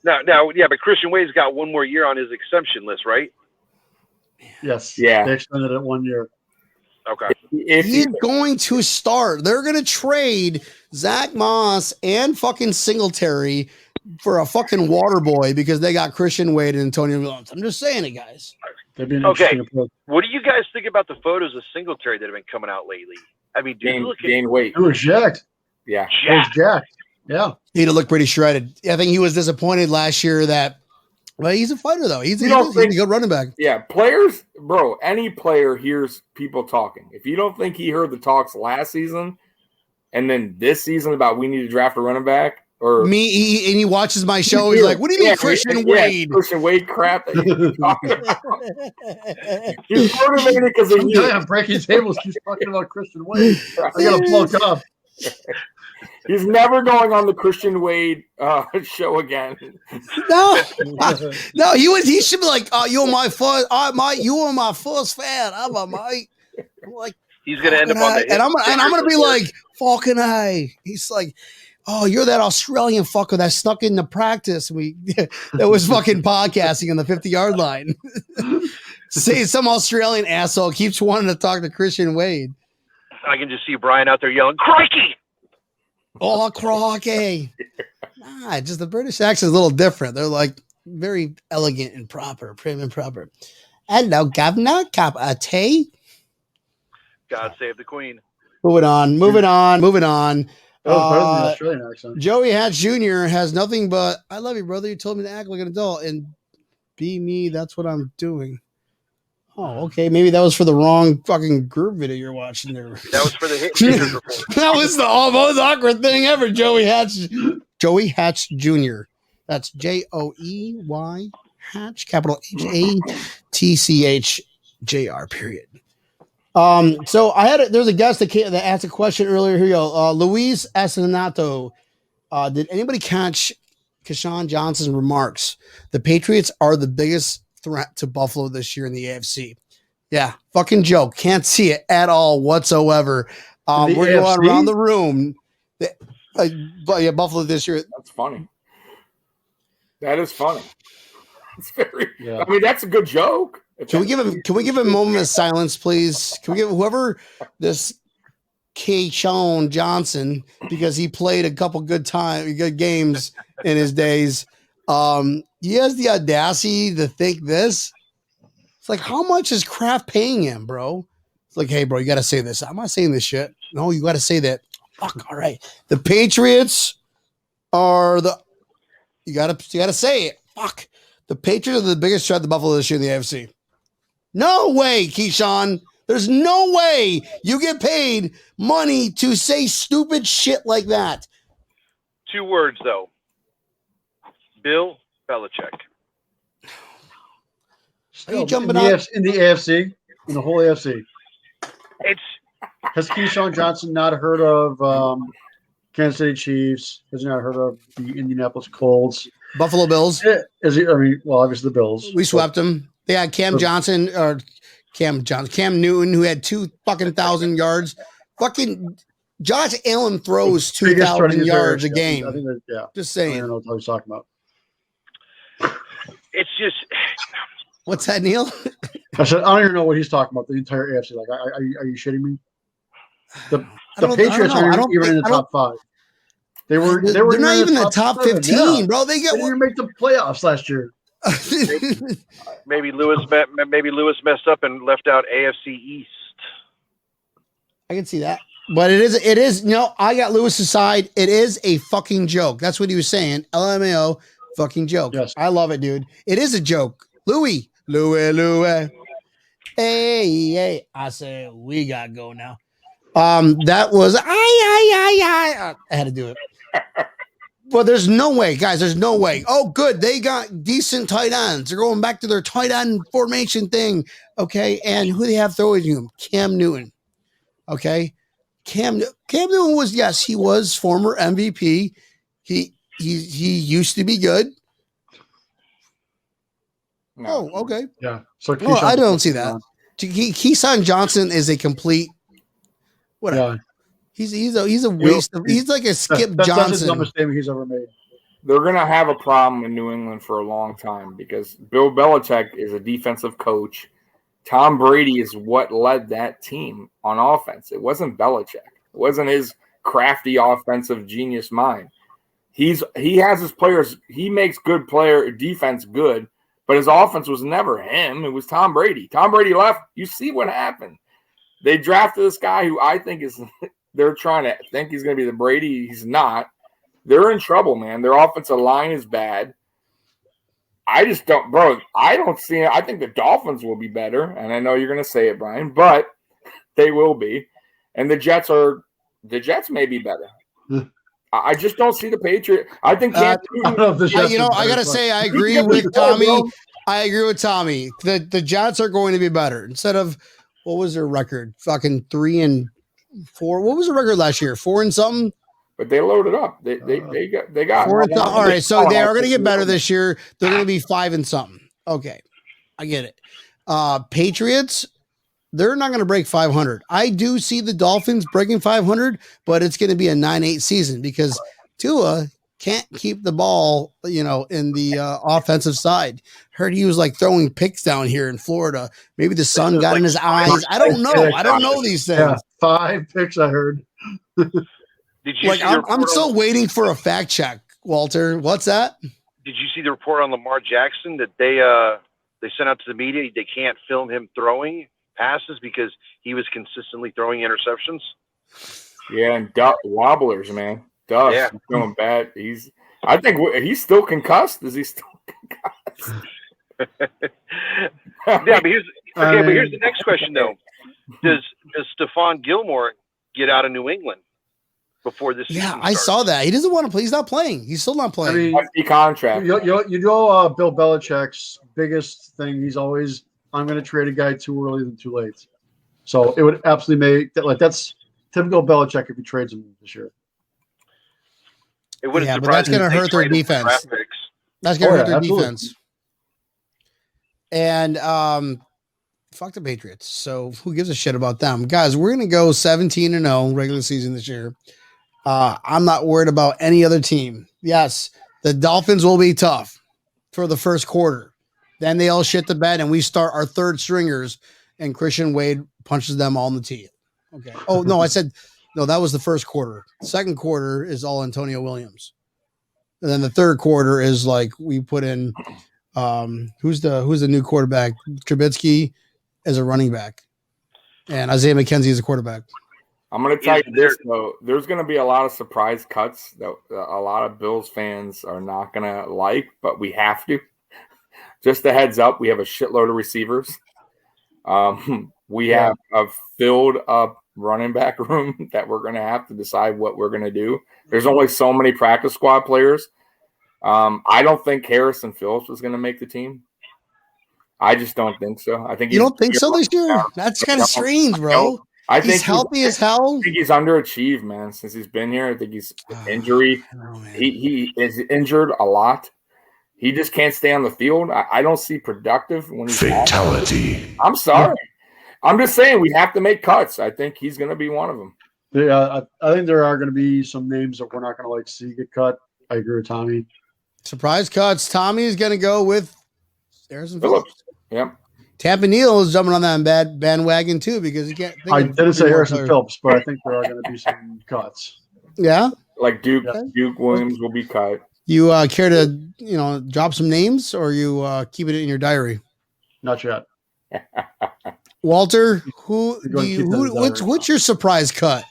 No, yeah, but Christian Wade's got one more year on his exemption list, right? Yes. Yeah. They extended it 1 year. Okay. He's going to start. They're going to trade Zach Moss and fucking Singletary for a fucking water boy because they got Christian Wade and Antonio Williams. I'm just saying it, guys. Okay. What do you guys think about the photos of Singletary that have been coming out lately? I mean, do you look at gain weight? It was jacked. Yeah. It was jacked. Yeah. He'd look pretty shredded. I think he was disappointed last year that, well, he's a fighter, though. He's a good running back. Yeah, players, bro, any player hears people talking. If you don't think he heard the talks last season and then this season about we need to draft a running back, or he watches my show, he's like, what do you mean Christian Wade? Christian Wade crap that you're talking about. He's motivated because of you. I'm breaking tables. He's talking about Christian Wade. I got to plug up. He's never going on the Christian Wade show again. No, he should be like, "Oh, you're my first, you were my first fan." I'm like, he's gonna end up on the and I'm gonna be like, "Fucking A." He's like, "Oh, you're that Australian fucker that snuck into practice. That was fucking podcasting on the 50-yard line." See, some Australian asshole keeps wanting to talk to Christian Wade. I can just see Brian out there yelling, "Crikey!" Oh, crikey. Nah, just the British accent is a little different. They're like very elegant and proper, prim and proper. Hello, governor. Cup of tea. God save the Queen. Moving on. That was better than the Australian accent. Joey Hatch Jr. has nothing but "I love you, brother. You told me to act like an adult and be me. That's what I'm doing." Oh, okay. Maybe that was for the wrong fucking group video you're watching there. That was for the Hitmakers report. That was the most awkward thing ever. Joey Hatch Jr. That's Joey Hatch, capital HATCHJR. Period. So there's a guest that asked a question earlier. Here you go. Luis Asinato. Did anybody catch Keyshawn Johnson's remarks? The Patriots are the biggest threat to Buffalo this year in the AFC. Yeah, fucking joke. Can't see it at all whatsoever. We're going around the room. But yeah, Buffalo this year. That's funny. That is funny. It's very. Yeah. I mean, that's a good joke. Can we give him a moment of silence, please? Can we give whoever this Keyshawn Johnson, because he played a couple good games in his days. He has the audacity to think this. It's like, how much is Kraft paying him, bro? It's like, hey, bro, you got to say this. I'm not saying this shit. No, you got to say that. Fuck, all right. The Patriots are you got to say it. Fuck. The Patriots are the biggest threat to Buffalo this year in the AFC. No way, Keyshawn. There's no way you get paid money to say stupid shit like that. 2 words, though. Bill Belichick. Are you jumping in the AFC? In the whole AFC? Has Keyshawn Johnson not heard of Kansas City Chiefs? Has he not heard of the Indianapolis Colts? Buffalo Bills? Is he? I mean, well, obviously the Bills. We swept them. They had Cam Newton, who had 2,000 yards. Fucking Josh Allen throws 2,000 yards a game. I think just saying. I don't know what he's talking about. It's just. What's that, Neil? I said I don't even know what he's talking about. The entire AFC. Like, are you shitting me? The Patriots aren't even in the top 5. They're not even the top 15, bro. They didn't make the playoffs last year. Maybe Lewis messed up and left out AFC East. I can see that, but it is. I got Lewis's side. It is a fucking joke. That's what he was saying. LMAO, fucking joke. Yes. I love it, dude. It is a joke. Louis. Hey. I said we gotta go now. That was I had to do it. Well, there's no way, guys. There's no way. Oh, good. They got decent tight ends. They're going back to their tight end formation thing. Okay. And who they have throwing him? Cam Newton. Okay. Cam Newton was, yes, he was former MVP. He used to be good. No. Oh, okay. Yeah. So I don't see that. Keyshawn Johnson is a complete whatever. Yeah. He's a waste of. He's like a Skip Johnson. That's the dumbest statement he's ever made. They're gonna have a problem in New England for a long time because Bill Belichick is a defensive coach. Tom Brady is what led that team on offense. It wasn't Belichick. It wasn't his crafty offensive genius mind. He has his players. He makes good defense good, but his offense was never him. It was Tom Brady. Tom Brady left. You see what happened. They drafted this guy who I think is. They're trying to think he's going to be the Brady. He's not. They're in trouble, man. Their offensive line is bad. I just don't, bro. I don't see it. I think the Dolphins will be better, and I know you're going to say it, Brian, but they will be. And the Jets may be better. I just don't see the Patriots. I think I gotta say, I agree with Tommy. I agree with Tommy. The Jets are going to be better instead of what was their record? Fucking 3-4. What was the record last year? 4 and something. But they loaded up. They got 4 and something. All right, so they are going to get better this year. They're going to be 5 and something. Okay, I get it. Patriots, they're not going to break 500. I do see the Dolphins breaking 500, but it's going to be a 9-8 season because Tua can't keep the ball, in the offensive side. Heard he was like throwing picks down here in Florida. Maybe the sun got in his eyes. I don't know. I don't know these things. Yeah, 5 picks I heard. Did you I'm still waiting for a fact check, Walter. What's that? Did you see the report on Lamar Jackson that they sent out to the media? They can't film him throwing passes because he was consistently throwing interceptions. Yeah, and wobblers, man. Duff, Yeah. he's doing bad. I think he's still concussed. Is he still concussed? Yeah, but here's the next question though. Does Stephon Gilmore get out of New England before this season I starts? saw that. He doesn't want to play. He's not playing. He's still not I playing. mean, Hefty contract. you know, Bill Belichick's biggest thing. He's always, I'm going to trade a guy too early than too late. So it would absolutely make that that's typical Belichick if he trades him this year. It wouldn't Yeah, but surprise that's me going to if hurt they their trade him for defense. draft picks. That's going to hurt their absolutely. defense. And fuck the Patriots. So who gives a shit about them? Guys, we're going to go 17-0 regular season this year. I'm not worried about any other team. Yes, the Dolphins will be tough for the first quarter. Then they all shit the bed and we start our third stringers and Christian Wade punches them all in the teeth. Okay. Oh, no, I said, no, that was the first quarter. Second quarter is all Antonio Williams. And then the third quarter is like we put in who's the new quarterback? Trubisky as a running back. And Isaiah McKenzie as a quarterback. I'm going to tell you this, though. There's going to be a lot of surprise cuts that a lot of Bills fans are not going to like, but we have to. Just a heads up, we have a shitload of receivers. We have a filled up running back room that we're going to have to decide what we're going to do. There's only so many practice squad players. I don't think Harrison Phillips was going to make the team. I just don't think so. I think you don't think so this year? That's kind of strange, bro. I think he's healthy as hell. I think he's underachieved, man, since he's been here. I think he's injury. He is injured a lot. He just can't stay on the field. I don't see productive when he's fatality. I'm sorry. I'm just saying we have to make cuts. I think he's going to be one of them. Yeah, I think there are going to be some names that we're not going to like see get cut. I agree with Tommy. Surprise cuts. Tommy's going to go with Harrison Phillips. Yep. Tampa Neal is jumping on that bandwagon too because he can't. I didn't say Harrison Phillips, but I think there are going to be some cuts. Yeah, like Duke Williams will be cut. You care to drop some names, or you keep it in your diary? Not yet. Walter, what's your surprise cut?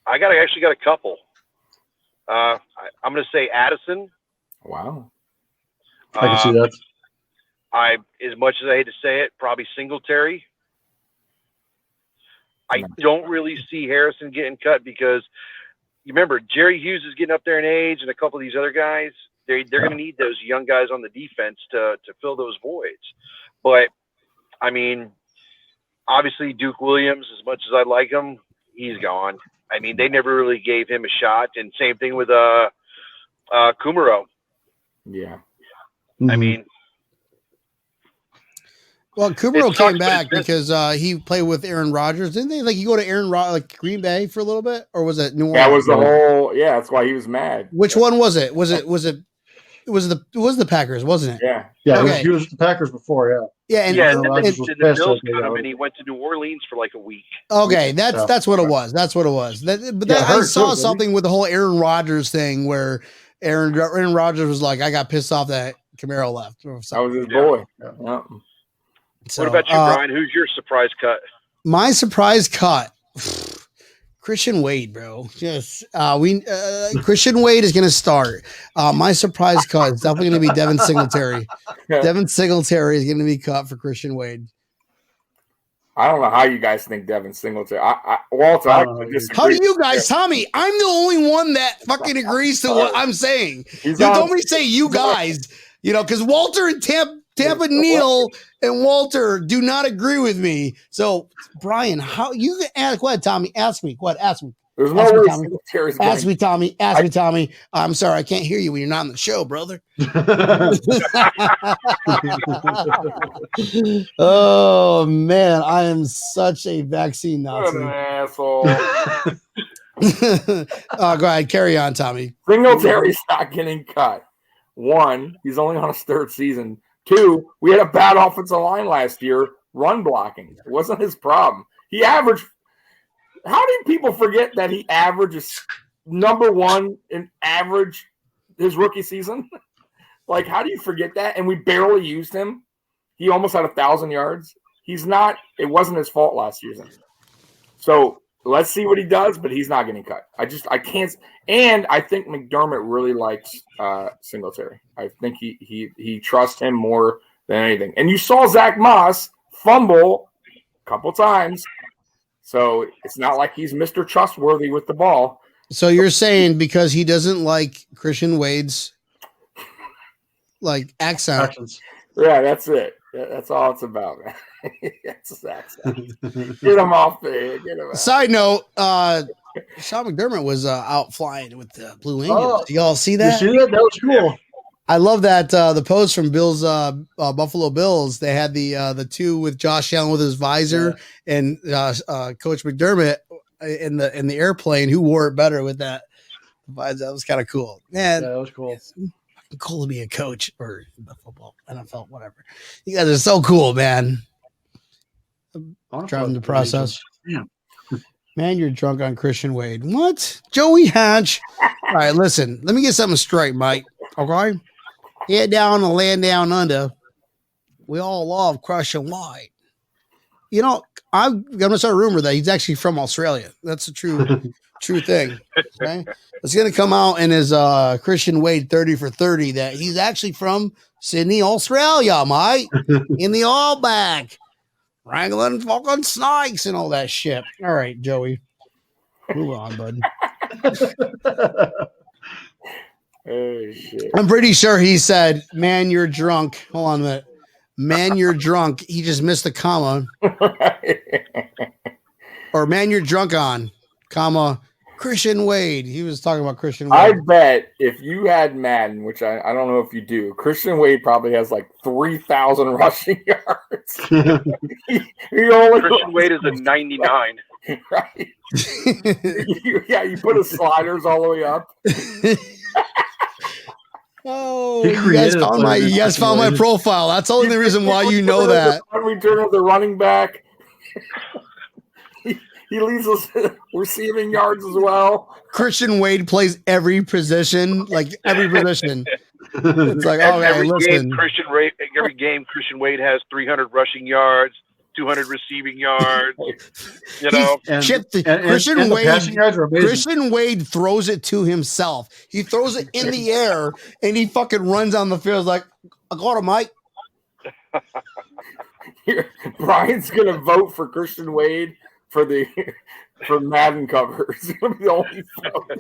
I actually got a couple. I'm going to say Addison. Wow. I can see that. As much as I hate to say it, probably Singletary. I don't really see Harrison getting cut because you remember Jerry Hughes is getting up there in age, and a couple of these other guys. They're going to need those young guys on the defense to fill those voids. But I mean, obviously Duke Williams, as much as I like him, he's gone. I mean, they never really gave him a shot, and same thing with Kumaro. Yeah. Mm-hmm. I mean. Well, Kumaro came back because he played with Aaron Rodgers, didn't they? Like, you go to Green Bay for a little bit, or was it New Orleans? That was the whole. Yeah, that's why he was mad. Which one was it? Was the Packers, wasn't it? Yeah. Yeah, okay. he was with the Packers before. Yeah, and the Bills cut him, and he went to New Orleans for like a week. Okay, that's what it was. That's what it was. I saw something with the whole Aaron Rodgers thing where Aaron Rodgers was like, "I got pissed off that Camaro left." Or that was his boy. Yeah. So, what about you, Brian? Who's your surprise cut? My surprise cut, Christian Wade, bro. Yes, Christian Wade is going to start. My surprise cut is definitely going to be Devin Singletary. Devin Singletary is going to be cut for Christian Wade. I don't know how you guys think Devin Singletary. Walter, how do you guys, Tommy? I'm the only one that fucking agrees to what I'm saying. Don't me say you guys. Because Walter and Tampa Neal and Walter do not agree with me. So, Brian, how you can ask? Go ahead, Tommy. Ask me. Go ahead. Ask me. There's no way Singletary's going. Ask me, Tommy. Ask me, Tommy. I'm sorry, I can't hear you when you're not on the show, brother. Oh man, I am such a vaccine Nazi. What an asshole. Go ahead, carry on, Tommy. Singletary's not getting cut. 1, he's only on his 3rd season. 2, we had a bad offensive line last year, run blocking. It wasn't his problem. He averaged. How do people forget that he averages number 1 in average his rookie season? Like, how do you forget that? And we barely used him. He almost had 1,000 yards. He's not. It wasn't his fault last season. So let's see what he does, but he's not getting cut. I can't. And I think McDermott really likes Singletary. I think he trusts him more than anything. And you saw Zach Moss fumble a couple times, so it's not like he's Mr. Trustworthy with the ball. So you're saying because he doesn't like Christian Wade's like accent. Actions. Yeah, that's it. That's all it's about, man. That's his accent. Get him off there. Get him out. Side note, Sean McDermott was out flying with the Blue Angels. Oh. Do y'all see You that? see that? That was cool. I love that the post from Bill's Buffalo Bills. They had the two with Josh Allen with his visor and Coach McDermott in the airplane. Who wore it better with that visor? That was kind of cool, man. Yeah, that was cool. It's cool to be a coach or the football, NFL, whatever. You guys are so cool, man. Driving the process. Yeah. Man, you're drunk on Christian Wade. What? Joey Hatch. All right, listen. Let me get something straight, Mike. Okay? Head down and land down under. We all love Christian Wade. You know, I'm going to start a rumor that he's actually from Australia. That's a true thing. Okay? It's going to come out in his Christian Wade 30 for 30 that he's actually from Sydney, Australia, mate. In the All Black. Wrangling fucking snakes and all that shit. All right, Joey. Move on, bud. Oh, shit. I'm pretty sure he said, man, you're drunk. Hold on a minute. Man, you're drunk. He just missed the comma. Or man, you're drunk on, comma, Christian Wade. He was talking about Christian Wade. I bet if you had Madden, which I don't know if you do, Christian Wade probably has like 3,000 rushing yards. Christian Wade is a 99. Right. You put his sliders all the way up. Oh, you guys found my profile. That's the only reason why you know that. We turn to the running back. He leads us receiving yards as well. Christian Wade plays every position, like every position. It's like, every listen. game, Christian Wade has 300 rushing yards, 200 receiving yards. You know, Christian Wade throws it to himself. He throws it in the air and he fucking runs on the field like, I got him, Mike. Brian's gonna vote for Christian Wade for Madden cover. It's gonna be the only vote.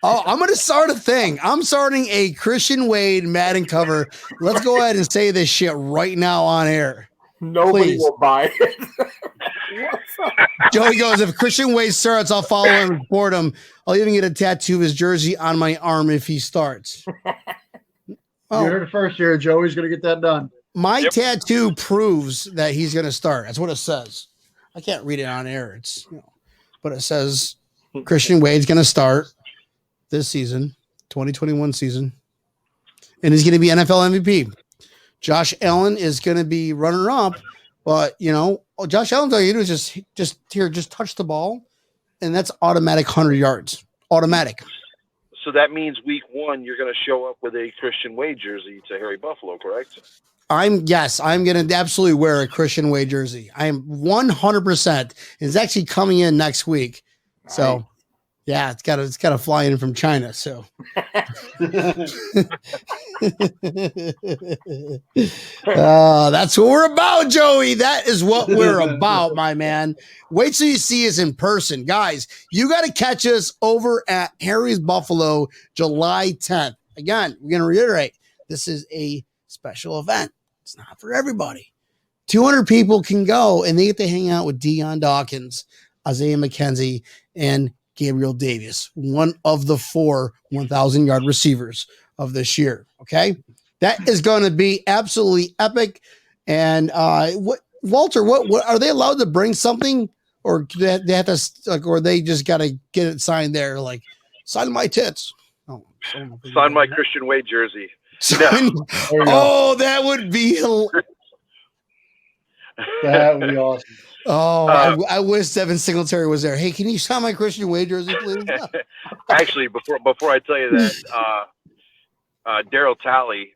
Oh, I'm gonna start a thing. I'm starting a Christian Wade Madden cover. Let's go ahead and say this shit right now on air. Nobody will buy it. Joey goes, if Christian Wade starts, I'll follow him and report him. I'll even get a tattoo of his jersey on my arm if he starts. You heard it first here. Joey's going to get that done. My tattoo proves that he's going to start. That's what it says. I can't read it on air. But it says Christian Wade's going to start this season, 2021 season, and he's going to be NFL MVP. Josh Allen is going to be runner up, but Josh Allen's all you do is just touch the ball, and that's automatic 100 yards. Automatic. So that means week 1 you're going to show up with a Christian Wade jersey to Harry Buffalo, correct? I'm going to absolutely wear a Christian Wade jersey. I am 100%. It's actually coming in next week. Nice. So yeah, it's got to fly in from China. So that's what we're about, Joey. That is what we're about, my man. Wait till you see us in person, guys. You got to catch us over at Harry's Buffalo, July 10th. Again, we're going to reiterate, this is a special event. It's not for everybody. 200 people can go, and they get to hang out with Deion Dawkins, Isaiah McKenzie, and Gabriel Davis, one of the 4 1,000-yard receivers of this year. Okay, that is going to be absolutely epic. And Walter, what are they allowed to bring something, or do they have to, or they just got to get it signed there, like sign my tits? Oh, sign my Christian Wade jersey. Oh, that would be that would be awesome. Oh, I wish Devin Singletary was there. Hey, can you sign my Christian Wade jersey, please? Actually, before I tell you that, Daryl Talley,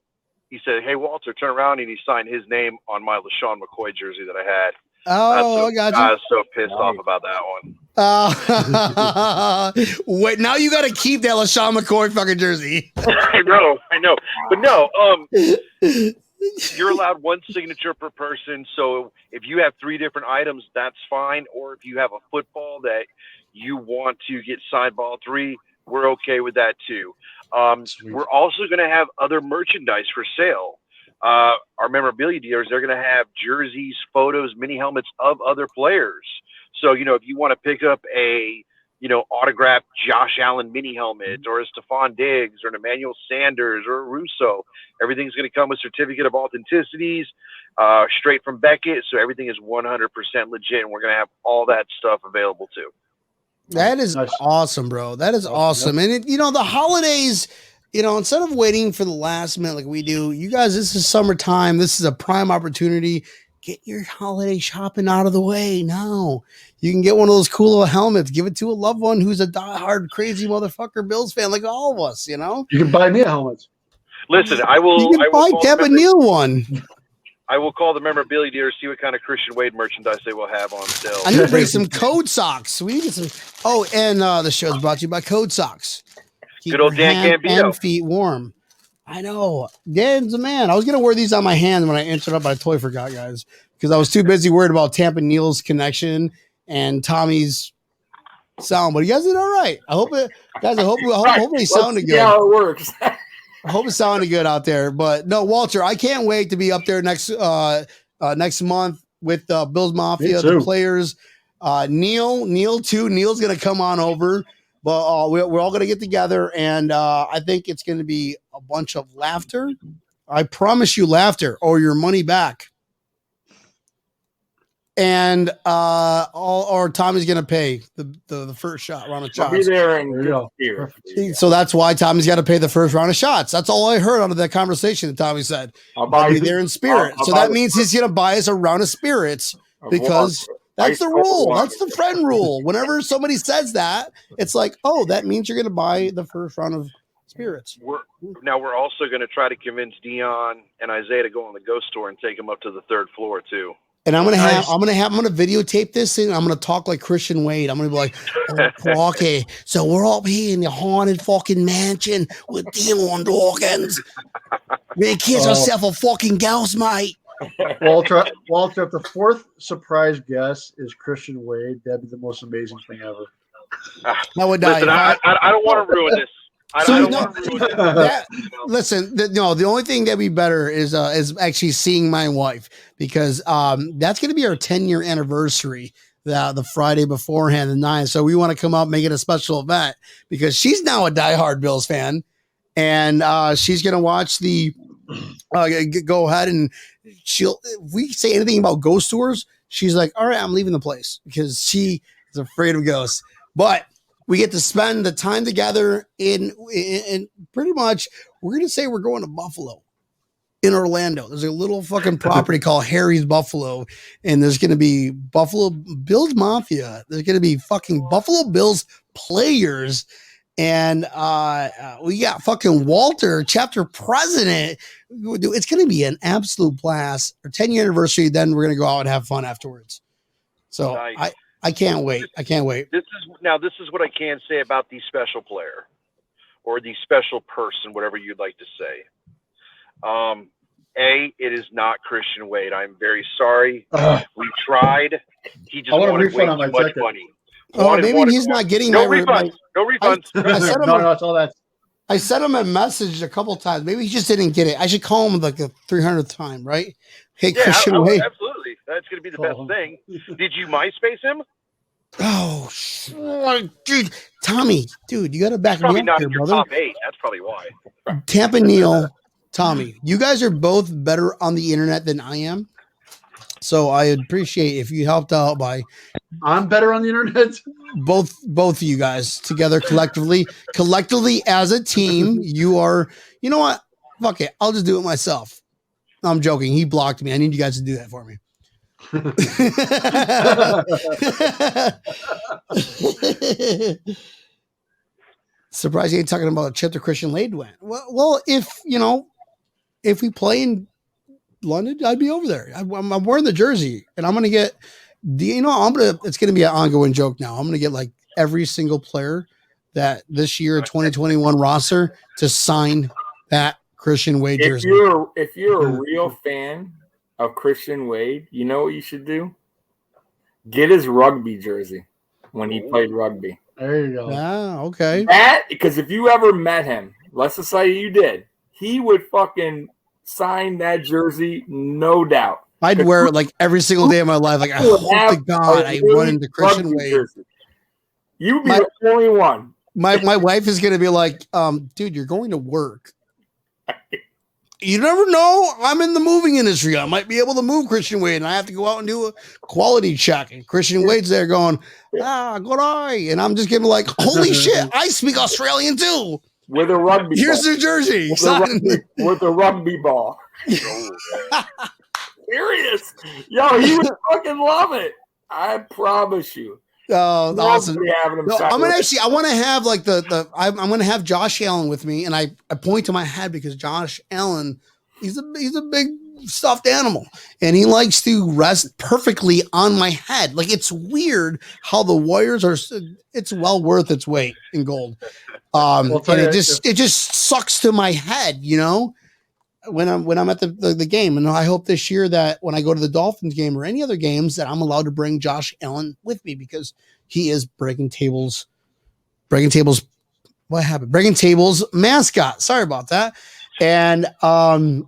he said, "Hey, Walter, turn around," and he signed his name on my LaShawn McCoy jersey that I had. Oh, I got you. I was so pissed off about that one. Wait, now you got to keep that LaShawn McCoy fucking jersey. I know. But no, you're allowed one signature per person. So if you have 3 different items, that's fine. Or if you have a football that you want to get signed by all 3, we're okay with that too. We're also going to have other merchandise for sale. Our memorabilia dealers, they're going to have jerseys, photos, mini helmets of other players. So, if you want to pick up a, autographed Josh Allen mini helmet or a Stephon Diggs or an Emmanuel Sanders or a Russo, everything's going to come with certificate of authenticities, straight from Beckett. So everything is 100% legit, and we're going to have all that stuff available too. That is awesome, bro. That is awesome. And the holidays, instead of waiting for the last minute like we do, you guys, this is summertime. This is a prime opportunity. Get your holiday shopping out of the way now. You can get one of those cool little helmets. Give it to a loved one who's a diehard, crazy motherfucker Bills fan like all of us, You can buy me a helmet. Listen, I will. You can buy Tampa Neal one. I will call the memorabilia dealer, see what kind of Christian Wade merchandise they will have on sale. I need to bring some Code Socks. We need to get some. Oh, and the show's brought to you by Code Socks. Keep Good old your Dan hand Gambino. and feet warm. I know. Dan's a man. I was going to wear these on my hand when I answered up, but I totally forgot, guys, because I was too busy worried about Tampa Neal's connection and Tommy's sound. But you guys did all right. I hope it, guys. I hope it sounded good. Yeah, it works. I hope it sounded good out there. But no, Walter, I can't wait to be up there next month with Bills Mafia, the players. Neil too. Neil's going to come on over. But we're all going to get together, and I think it's going to be a bunch of laughter. I promise you laughter or your money back. And Tommy's going to pay the first round of shots. I'll be there in good spirit. So that's why Tommy's got to pay the first round of shots. That's all I heard out of that conversation that Tommy said. I'll be there in spirit. So that means he's going to buy us a round of spirits because – that's the rule. That's the friend rule. Whenever somebody says that, it's like, oh, that means you're going to buy the first round of spirits. We're also going to try to convince Dion and Isaiah to go on the ghost store and take them up to the 3rd floor too. And I'm going to videotape this thing. I'm going to talk like Christian Wade. I'm going to be like, oh, okay, so we're up here in the haunted fucking mansion with Dion Dawkins. Man, kiss yourself a fucking ghost, mate. Walter, if the 4th surprise guest is Christian Wade, that'd be the most amazing thing ever. I would die. Listen, I don't want to ruin this. The only thing that'd be better is actually seeing my wife, because that's going to be our 10-year anniversary the Friday beforehand, the 9th. So we want to come up, make it a special event, because she's now a diehard Bills fan, and she's going to watch the. Go ahead, and if we say anything about ghost tours, she's like, all right, I'm leaving the place, because she is afraid of ghosts. But we get to spend the time together in pretty much, we're going to say we're going to Buffalo in Orlando. There's a little fucking property called Harry's Buffalo, and there's going to be Buffalo Bills Mafia. There's going to be fucking Buffalo Bills players. And we got fucking Walter, chapter president. It's going to be an absolute blast. Our 10-year anniversary, then we're going to go out and have fun afterwards. So nice. I can't wait. I can't wait. This is what I can say about the special player or the special person, whatever you'd like to say. It is not Christian Wade. I'm very sorry. We tried. He just wanted way too much money. Maybe he's not getting no refunds. No refunds. I sent him a message a couple times. Maybe he just didn't get it. I should call him like the 300th time, right? Hey, Christian Wade. Absolutely. That's going to be the best thing. Did you MySpace him? Oh, dude. Tommy, dude, you got to back me up not here, in your brother. Top 8. That's probably why. Tampa Neal, Tommy, you guys are both better on the internet than I am. So I appreciate if you helped out by. I'm better on the internet. Both of you guys together collectively as a team. You are. You know what? Fuck it. I'll just do it myself. No, I'm joking. He blocked me. I need you guys to do that for me. Surprised you ain't talking about a chip that Christian Wade went. Well, if we play in London, I'd be over there. I'm wearing the jersey, and I'm gonna get. It's gonna be an ongoing joke now. I'm gonna get like every single player that this year 2021 roster to sign that Christian Wade jersey. If you're a real fan of Christian Wade, you know what you should do? Get his rugby jersey when he played rugby. There you go. Ah, okay. Because if you ever met him, let's just say you did, he would fucking sign that jersey, no doubt. I'd wear it like every single day of my life. Like, I hope to God I run into Christian Wade. Jersey. You would be the only one. My wife is going to be like, dude, you're going to work. You never know. I'm in the moving industry. I might be able to move Christian Wade, and I have to go out and do a quality check. And Christian Wade's there going, good eye. And I'm just giving like, holy shit, I speak Australian too. With a rugby Here's ball. New Jersey. With a rugby ball. Serious. Yo, he would fucking love it. I promise you. Oh, awesome. No, I want to have like I'm going to have Josh Allen with me, and I point to my head because Josh Allen, he's a big stuffed animal, and he likes to rest perfectly on my head. Like, it's weird how the wires are. It's well worth its weight in gold. And it just sucks to my head, you know, when I'm at the game. And I hope this year that when I go to the Dolphins game or any other games that I'm allowed to bring Josh Allen with me, because he is Breaking Tables. What happened? Breaking Tables mascot. Sorry about that. And forgot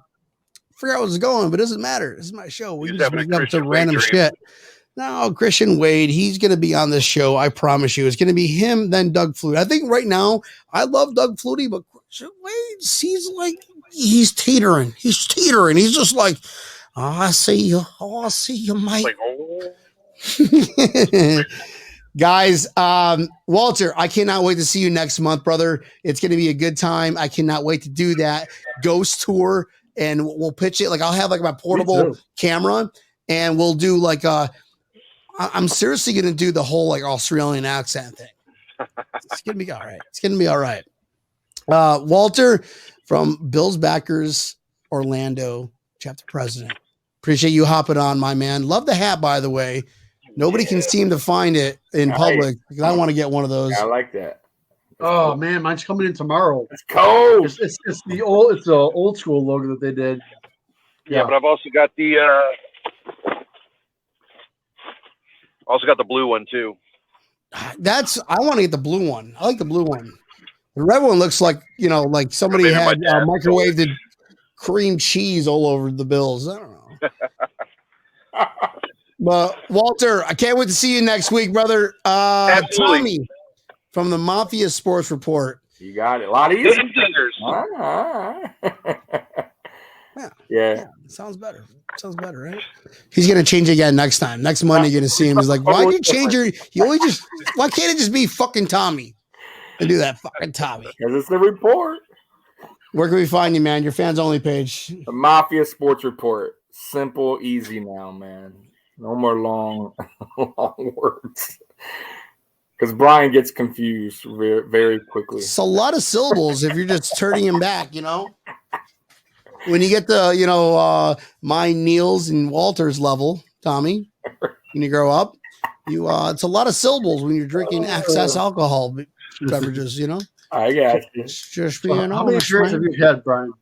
where I was going, but it doesn't matter. This is my show. We can just make up to random shit. No, Christian Wade, he's going to be on this show. I promise you. It's going to be him, then Doug Flutie. I think right now, I love Doug Flutie, but Christian Wade, he's like, he's teetering. He's teetering. He's just like, I see you. Oh, I see you, mate. Like, oh. Guys, Walter, I cannot wait to see you next month, brother. It's going to be a good time. I cannot wait to do that ghost tour, and we'll pitch it. Like, I'll have like my portable camera, and we'll do like I'm seriously going to do the whole like Australian accent thing. It's going to be all right. It's going to be all right. Walter from Bills Backers Orlando, chapter president. Appreciate you hopping on, my man. Love the hat, by the way. Nobody can seem to find it in public. I want to get one of those. I like that. Oh man, mine's coming in tomorrow. It's cold. It's the old school logo that they did. Yeah, but I've also got the blue one too. I want to get the blue one. I like the blue one. The red one looks like, you know, like somebody had microwaved cream cheese all over the Bills. I don't know. But Walter, I can't wait to see you next week, brother. Tommy from the Mafia Sports Report. You got it. A lot of easy. Yeah. Sounds better. Sounds better, right? He's gonna change again next time. Next Monday, you're gonna see him. He's like, why you change why can't it just be fucking Tommy? And do that fucking Tommy. Because it's the report. Where can we find you, man? Your fans only page. The Mafia Sports Report. Simple, easy now, man. No more long words. Because Brian gets confused very, very quickly. It's a lot of syllables if you're just turning him back, you know? When you get the, my Neil's and Walter's level, Tommy, when you grow up, it's a lot of syllables when you're drinking excess alcohol beverages, you know? I got you. Just being how many beers have you had, Brian?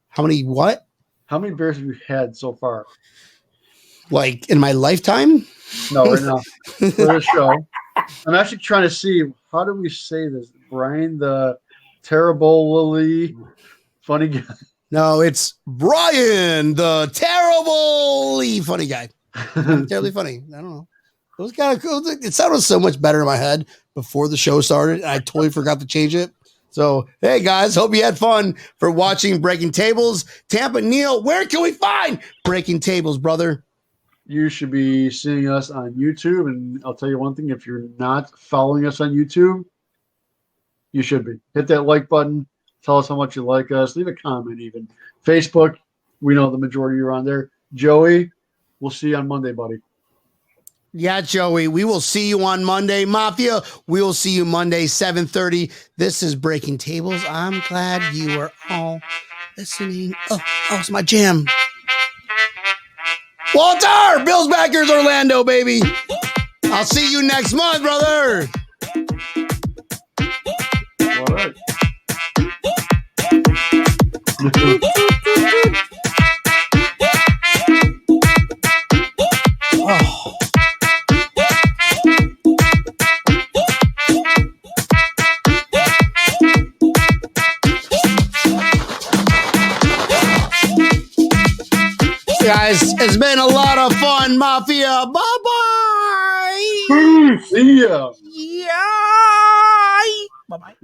How many what? How many beers have you had so far? Like in my lifetime? No, right now. For this show. I'm actually trying to see, how do we say this? Brian, the terribly funny guy. No, it's Brian, the terribly funny guy. Terribly funny. I don't know. It was kind of cool. It sounded so much better in my head before the show started, and I totally forgot to change it. So, hey, guys, hope you had fun for watching Breaking Tables. Tampa Neil, where can we find Breaking Tables, brother? You should be seeing us on YouTube, and I'll tell you one thing, if you're not following us on YouTube, you should be. Hit that like button. Tell us how much you like us. Leave a comment even. Facebook, we know the majority are on there. Joey, we'll see you on Monday, buddy. Yeah, Joey, we will see you on Monday. Mafia, we will see you Monday, 7:30. This is Breaking Tables. I'm glad you are all listening. Oh, it's my jam. Walter, Bills backers, Orlando, baby. I'll see you next month, brother. All right. Oh. Guys, it's been a lot of fun, Mafia. Bye-bye. See ya. Yeah. Bye-bye.